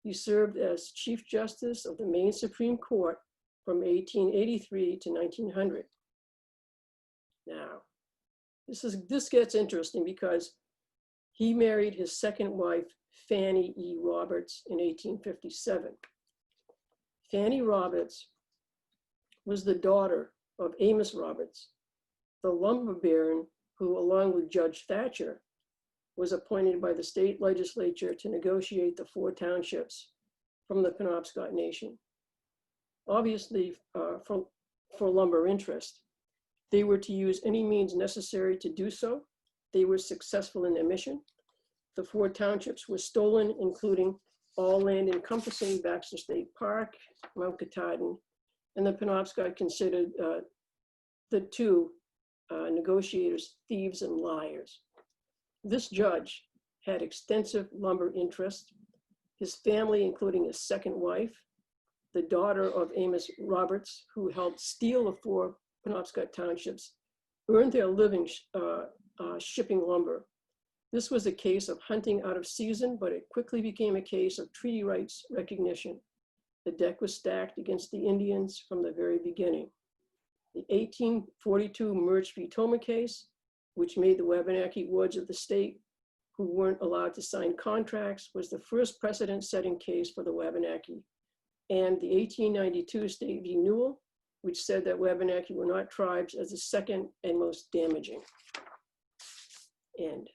Speaker 5: He served as Chief Justice of the Maine Supreme Court from 1883 to 1900. Now, this gets interesting because he married his second wife, Fanny E. Roberts, in 1857. Fanny Roberts was the daughter of Amos Roberts, the lumber baron who, along with Judge Thatcher, was appointed by the state legislature to negotiate the 4 townships from the Penobscot Nation. Obviously, for lumber interest, they were to use any means necessary to do so. They were successful in their mission. The 4 townships were stolen, including all land encompassing Baxter State Park, Mount Katahdin, and the Penobscot considered the two negotiators thieves and liars. This judge had extensive lumber interest. His family, including his second wife, the daughter of Amos Roberts, who helped steal the 4 Penobscot townships, earned their living shipping lumber. This was a case of hunting out of season, but it quickly became a case of treaty rights recognition. The deck was stacked against the Indians from the very beginning. The 1842 Merch v. Toma case, which made the Wabanaki wards of the state who weren't allowed to sign contracts, was the first precedent-setting case for the Wabanaki. And the 1892 State v. Newell, which said that Wabanaki were not tribes, as the second and most damaging. End.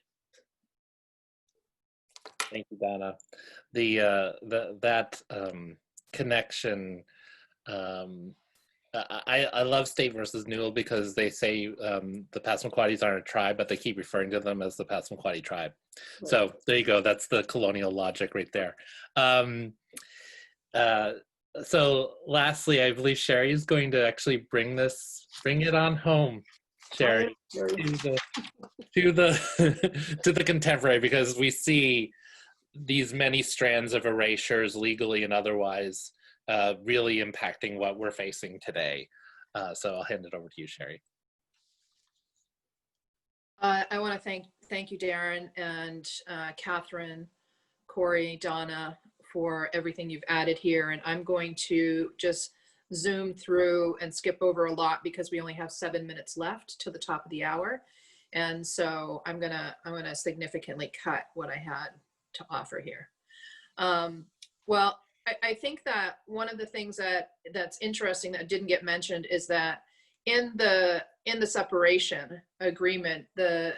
Speaker 2: Thank you, Donna. That connection, I love State versus Newell because they say the Passamaquoddies aren't a tribe, but they keep referring to them as the Passamaquoddy tribe.
Speaker 5: Right.
Speaker 2: So there you go. That's the colonial logic right there. So lastly, I believe Sherri is going to actually bring it on home, Sherri, to the contemporary, because we see these many strands of erasures, legally and otherwise, really impacting what we're facing today. So I'll hand it over to you, Sherri.
Speaker 6: I want to thank you, Darren, and Catherine, Corey, Donna, for everything you've added here. And I'm going to just zoom through and skip over a lot because we only have 7 minutes left to the top of the hour. And so I'm gonna significantly cut what I had to offer here. Well, I think that one of the things that's interesting that didn't get mentioned is that in the separation agreement, the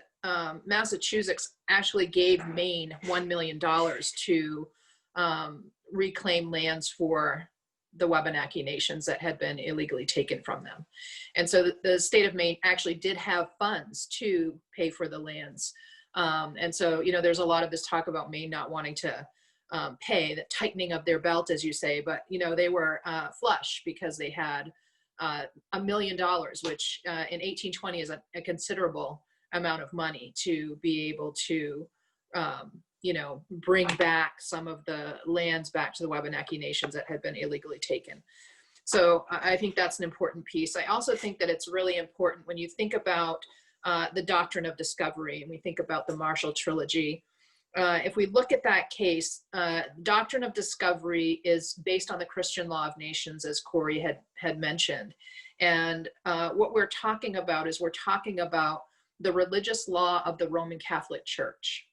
Speaker 6: Massachusetts actually gave Maine $1 million to reclaim lands for the Wabanaki nations that had been illegally taken from them. And so the state of Maine actually did have funds to pay for the lands. And so, there's a lot of this talk about Maine not wanting to pay, the tightening of their belt, as you say, but, they were flush because they had $1 million, which in 1820 is a considerable amount of money to be able to, bring back some of the lands back to the Wabanaki nations that had been illegally taken. So I think that's an important piece. I also think that it's really important when you think about the Doctrine of Discovery and we think about the Marshall Trilogy. If we look at that case, Doctrine of Discovery is based on the Christian law of nations, as Corey had mentioned. And what we're talking about is we're talking about the religious law of the Roman Catholic Church.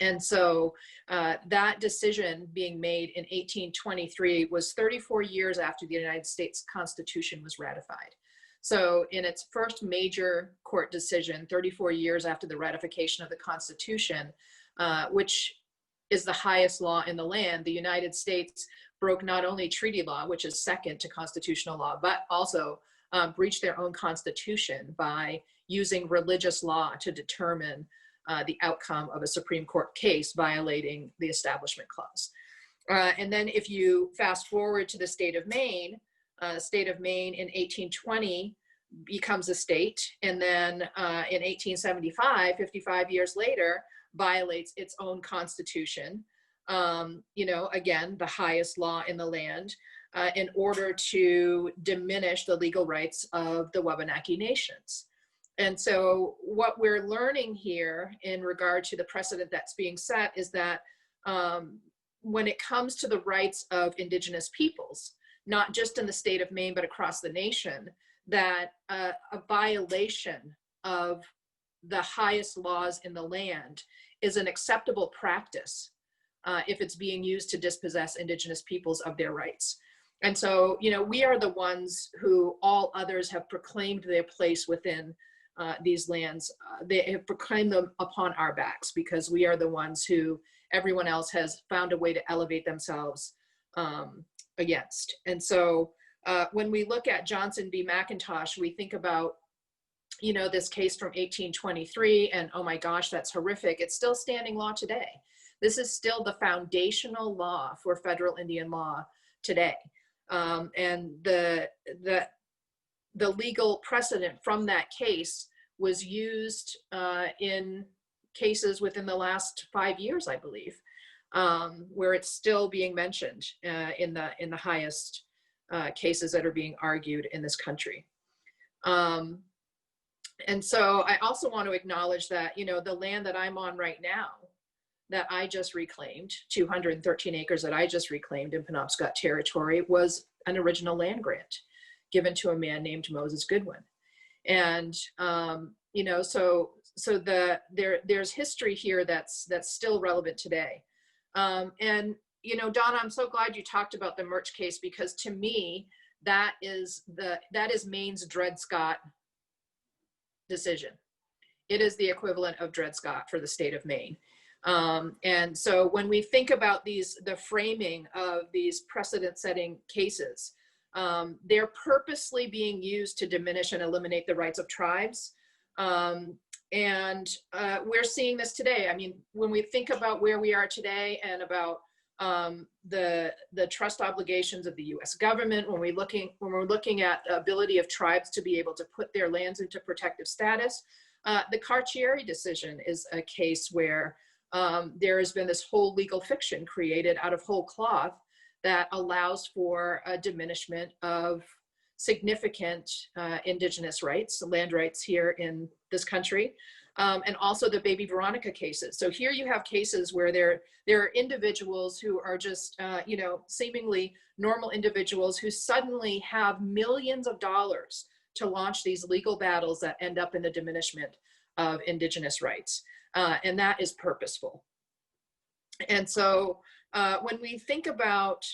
Speaker 6: And so that decision being made in 1823 was 34 years after the United States Constitution was ratified. So in its first major court decision, 34 years after the ratification of the Constitution, which is the highest law in the land, the United States broke not only treaty law, which is second to constitutional law, but also breached their own constitution by using religious law to determine the outcome of a Supreme Court case violating the Establishment Clause. And then if you fast forward to the state of Maine in 1820 becomes a state, and then in 1875, 55 years later, violates its own constitution, again, the highest law in the land, in order to diminish the legal rights of the Wabanaki nations. And so what we're learning here in regard to the precedent that's being set is that when it comes to the rights of Indigenous peoples, not just in the state of Maine, but across the nation, that a violation of the highest laws in the land is an acceptable practice if it's being used to dispossess Indigenous peoples of their rights. And so, we are the ones who all others have proclaimed their place within these lands. They have proclaimed them upon our backs because we are the ones who everyone else has found a way to elevate themselves against. And so when we look at Johnson v. McIntosh, we think about, this case from 1823 and, oh my gosh, that's horrific. It's still standing law today. This is still the foundational law for federal Indian law today. And the legal precedent from that case was used in cases within the last 5 years, I believe, where it's still being mentioned in the highest cases that are being argued in this country. And so I also want to acknowledge that, you know, the land that I'm on right now, that I just reclaimed, 213 acres that I just reclaimed in Penobscot territory, was an original land grant given to a man named Moses Goodwin. And, you know, so there's history here that's still relevant today. And, you know, Donna, I'm so glad you talked about the Murch case, because to me, that is Maine's Dred Scott decision. It is the equivalent of Dred Scott for the state of Maine. And so when we think about the framing of these precedent-setting cases, they're purposely being used to diminish and eliminate the rights of tribes. And we're seeing this today. I mean, when we think about where we are today and about the trust obligations of the U.S. government, when we're looking at the ability of tribes to be able to put their lands into protective status, the Carcieri decision is a case where there has been this whole legal fiction created out of whole cloth that allows for a diminishment of significant indigenous rights, land rights here in this country, and also the Baby Veronica cases. So here you have cases where there are individuals who are just, you know, seemingly normal individuals who suddenly have millions of dollars to launch these legal battles that end up in the diminishment of indigenous rights. And that is purposeful. And so when we think about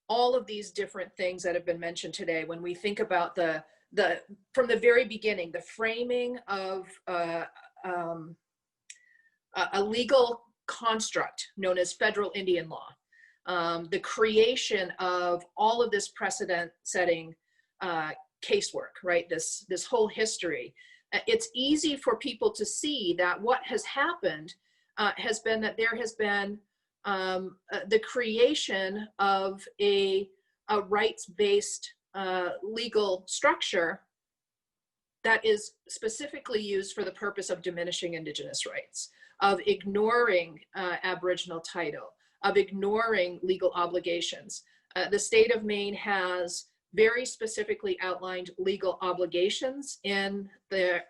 Speaker 6: all of these different things that have been mentioned today, when we think about from the very beginning, the framing of a legal construct known as federal Indian law, the creation of all of this precedent-setting casework, right? This whole history. It's easy for people to see that what has happened has been that there has been the creation of a rights-based legal structure that is specifically used for the purpose of diminishing indigenous rights, of ignoring Aboriginal title, of ignoring legal obligations. The state of Maine has very specifically outlined legal obligations in the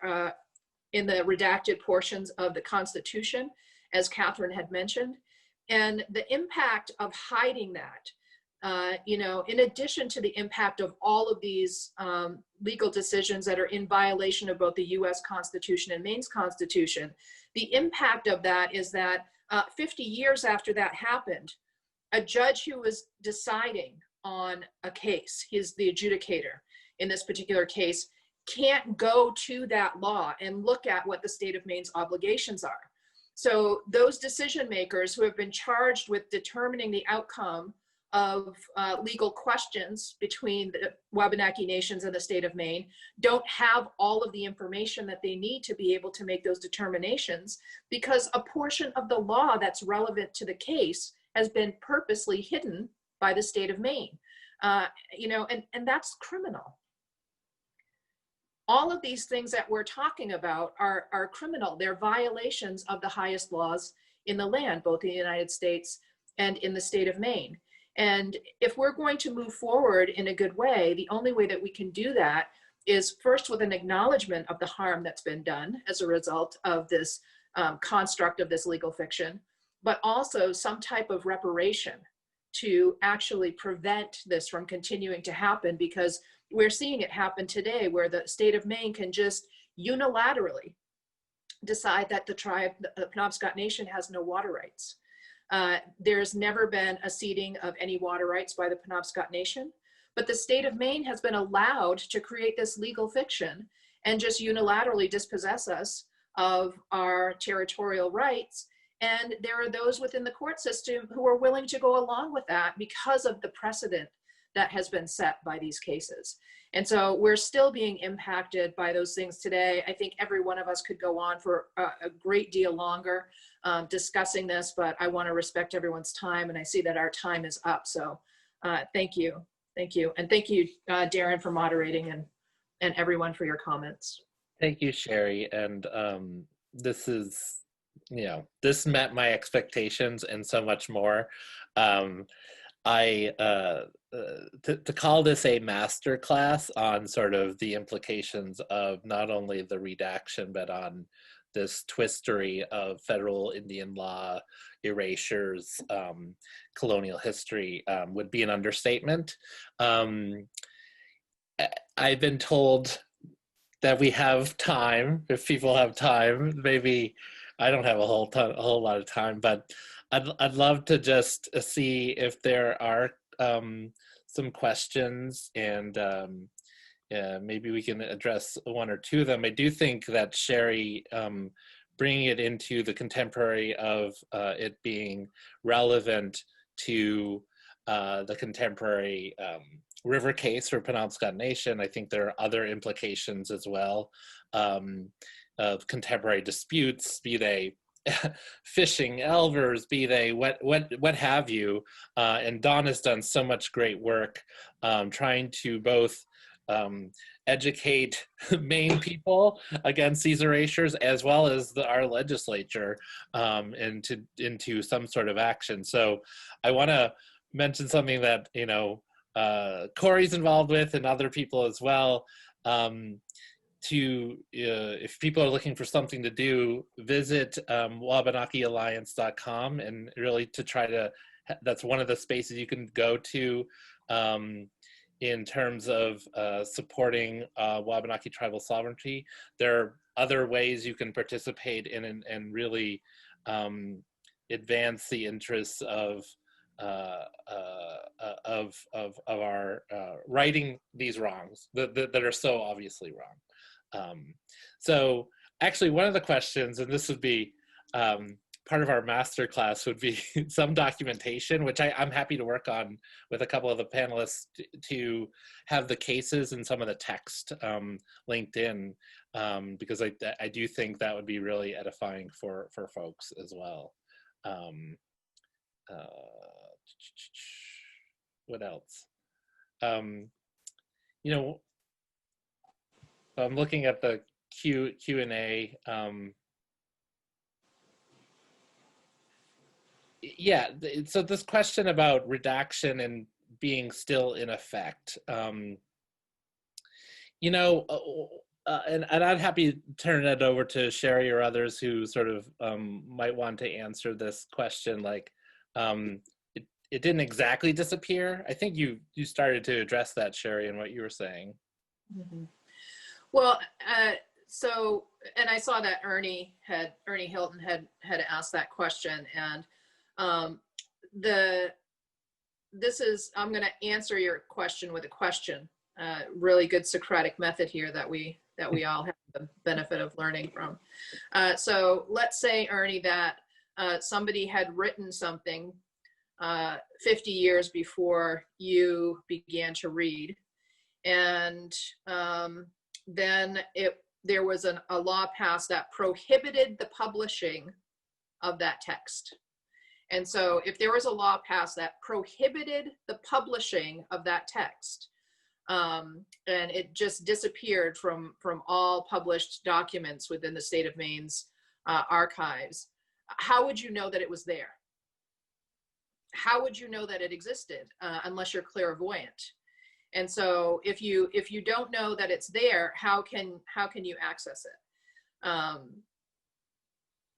Speaker 6: redacted portions of the Constitution, as Catherine had mentioned. And the impact of hiding that, you know, in addition to the impact of all of these legal decisions that are in violation of both the US Constitution and Maine's Constitution, the impact of that is that 50 years after that happened, a judge who was deciding on a case, he's the adjudicator in this particular case, can't go to that law and look at what the state of Maine's obligations are. So those decision makers who have been charged with determining the outcome of legal questions between the Wabanaki nations and the state of Maine don't have all of the information that they need to be able to make those determinations, because a portion of the law that's relevant to the case has been purposely hidden by the state of Maine. You know, and that's criminal. All of these things that we're talking about are criminal. They're violations of the highest laws in the land, both in the United States and in the state of Maine. And if we're going to move forward in a good way, the only way that we can do that is first with an acknowledgement of the harm that's been done as a result of this construct of this legal fiction, but also some type of reparation to actually prevent this from continuing to happen, because we're seeing it happen today where the state of Maine can just unilaterally decide that the Penobscot Nation has no water rights. There's never been a ceding of any water rights by the Penobscot Nation, but the state of Maine has been allowed to create this legal fiction and just unilaterally dispossess us of our territorial rights. And there are those within the court system who are willing to go along with that because of the precedent that has been set by these cases. And so we're still being impacted by those things today. I think every one of us could go on for a great deal longer. discussing this, but I want to respect everyone's time, and I see that our time is up. So thank you. Thank you. And thank you, Darren, for moderating, and everyone for your comments.
Speaker 2: Thank you, Sherri. And this is, this met my expectations and so much more. To call this a master class on sort of the implications of not only the redaction, but on this twistery of federal Indian law, erasures, colonial history would be an understatement. I've been told that we have time, if people have time. Maybe I don't have a whole lot of time, but I'd love to just see if there are some questions, and maybe we can address one or two of them. I do think that Sherri, bringing it into the contemporary of it being relevant to the contemporary river case for Penobscot Nation, I think there are other implications as well of contemporary disputes, be they fishing, elvers, be they what have you. And Don has done so much great work trying to both educate Maine people against these erasures, as well as our legislature into some sort of action. So I want to mention something that Corey's involved with, and other people as well. If people are looking for something to do, visit wabanakialliance.com, and really to try to, that's one of the spaces you can go to in terms of supporting Wabanaki tribal sovereignty. There are other ways you can participate in and really advance the interests of our righting these wrongs that are so obviously wrong. So actually, one of the questions, and this would be part of our master class, would be some documentation, which I'm happy to work on with a couple of the panelists to have the cases and some of the text linked in, because I do think that would be really edifying for folks as well. What else? I'm looking at the Q&A. Yeah, so this question about redaction and being still in effect, and I'd happy to turn it over to Sherri or others who sort of might want to answer this question. Like, it didn't exactly disappear. I think you started to address that, Sherri, in what you were saying.
Speaker 6: Mm-hmm. Well, so, and I saw that Ernie Hilton had asked that question, and I'm going to answer your question with a question. Really good Socratic method here that we all have the benefit of learning from. So let's say, Ernie, that somebody had written something 50 years before you began to read, and then there was a law passed that prohibited the publishing of that text. And so if there was a law passed that prohibited the publishing of that text, and it just disappeared from all published documents within the state of Maine's archives, how would you know that it was there? How would you know that it existed unless you're clairvoyant? And so if you don't know that it's there, how can you access it?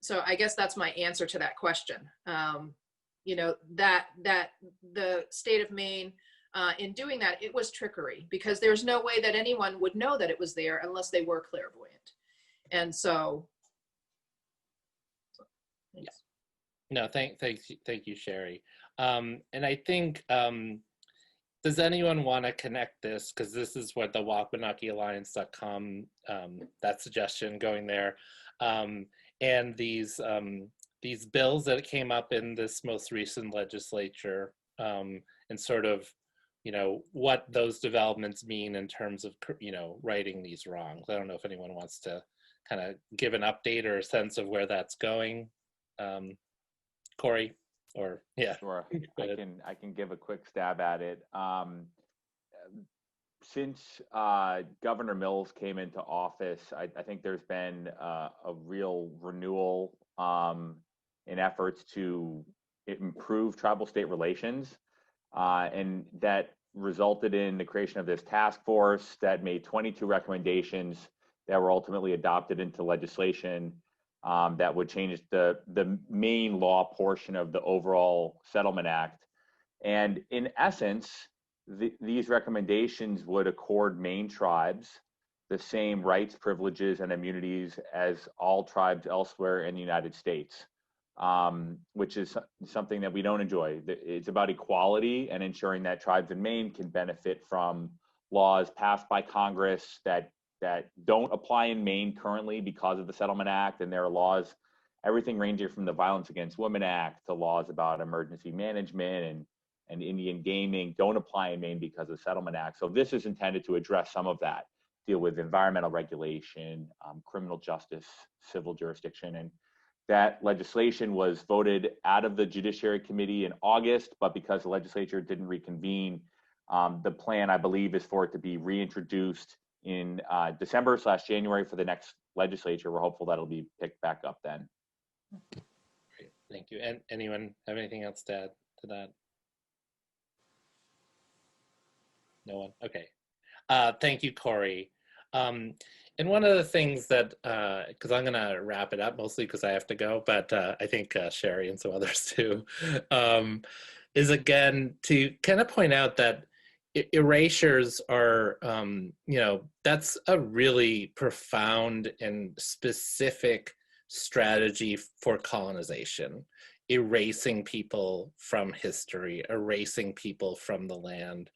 Speaker 6: So I guess that's my answer to that question. That the state of Maine, in doing that, it was trickery, because there's no way that anyone would know that it was there unless they were clairvoyant. And so,
Speaker 2: yeah. No, thank you, Sherri. And I think, does anyone want to connect this? Because this is what the WabanakiAlliance.com, that suggestion going there. And these bills that came up in this most recent legislature, and sort of, what those developments mean in terms of, righting these wrongs. I don't know if anyone wants to kind of give an update or a sense of where that's going. Corey, or yeah.
Speaker 4: Sure,
Speaker 2: Go ahead.
Speaker 4: I can give a quick stab at it. Since Governor Mills came into office, I think there's been a real renewal in efforts to improve tribal-state relations, and that resulted in the creation of this task force that made 22 recommendations that were ultimately adopted into legislation that would change the main law portion of the overall Settlement Act. And in essence, these recommendations would accord Maine tribes the same rights, privileges, and immunities as all tribes elsewhere in the United States, which is something that we don't enjoy. It's about equality and ensuring that tribes in Maine can benefit from laws passed by Congress that don't apply in Maine currently because of the Settlement Act, and there are laws, everything ranging from the Violence Against Women Act to laws about emergency management and Indian gaming don't apply in Maine because of the Settlement Act. So this is intended to address some of that, deal with environmental regulation, criminal justice, civil jurisdiction. And that legislation was voted out of the Judiciary Committee in August, but because the legislature didn't reconvene, the plan, I believe, is for it to be reintroduced in December/January for the next legislature. We're hopeful that'll be picked back up then.
Speaker 2: Great, thank you. And anyone have anything else to add to that? No one? Okay. Thank you, Corey. And one of the things that, because I'm going to wrap it up mostly because I have to go, but I think Sherri and some others too, is again to kind of point out that erasures are, that's a really profound and specific strategy for colonization, erasing people from history, erasing people from the land.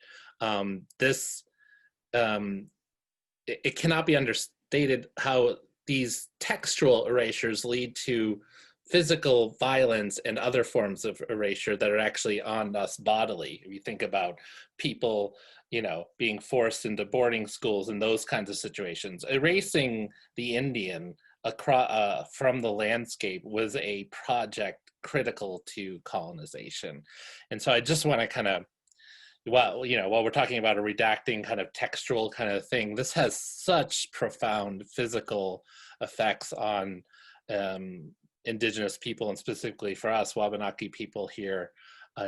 Speaker 2: It cannot be understated how these textual erasures lead to physical violence and other forms of erasure that are actually on us bodily. If you think about people, being forced into boarding schools and those kinds of situations, erasing the Indian from the landscape was a project critical to colonization. And so I just want to kind of, while we're talking about a redacting kind of textual kind of thing, this has such profound physical effects on Indigenous people, and specifically for us, Wabanaki people here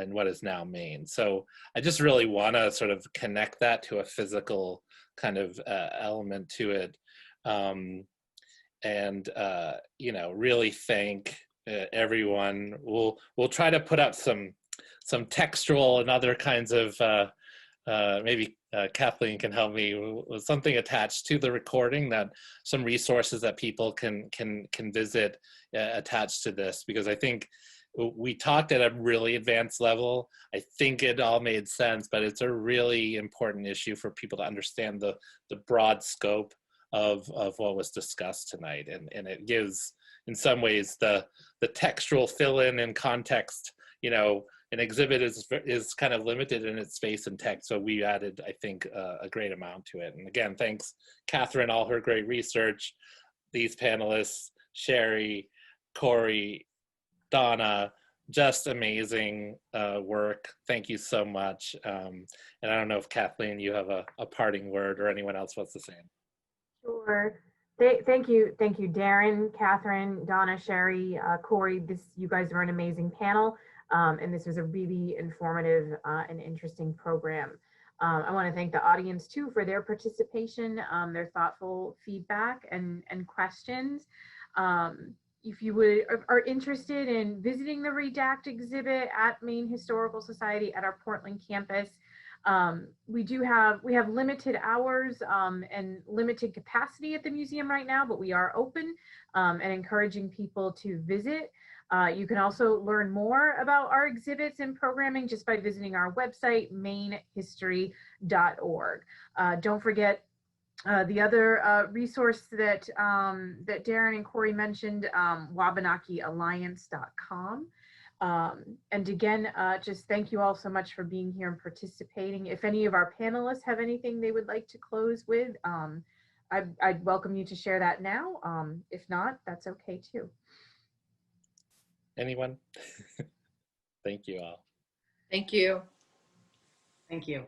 Speaker 2: in what is now Maine. So I just really want to sort of connect that to a physical kind of element to it, and really thank everyone. We'll try to put up some textual and other kinds of, maybe Kathleen can help me with something attached to the recording, that some resources that people can visit attached to this, because I think we talked at a really advanced level. I think it all made sense, but it's a really important issue for people to understand the broad scope of what was discussed tonight. And it gives, in some ways, the textual fill-in and context, an exhibit is kind of limited in its space and text, so we added, I think, a great amount to it. And again, thanks, Catherine, all her great research, these panelists, Sherri, Corey, Donna, just amazing work. Thank you so much. And I don't know if Kathleen, you have a parting word, or anyone else wants to say.
Speaker 1: Sure. Thank you, Darren, Catherine, Donna, Sherri, Corey. You guys are an amazing panel. And this was a really informative and interesting program. I want to thank the audience too for their participation, their thoughtful feedback and questions. If you are interested in visiting the REDACT exhibit at Maine Historical Society at our Portland campus, we have limited hours and limited capacity at the museum right now, but we are open and encouraging people to visit. You can also learn more about our exhibits and programming just by visiting our website, mainehistory.org. Don't forget the other resource that Darren and Corey mentioned, wabanakialliance.com. And again, just thank you all so much for being here and participating. If any of our panelists have anything they would like to close with, I'd welcome you to share that now. If not, that's okay too.
Speaker 2: Anyone? Thank you all.
Speaker 6: Thank you.
Speaker 3: Thank you.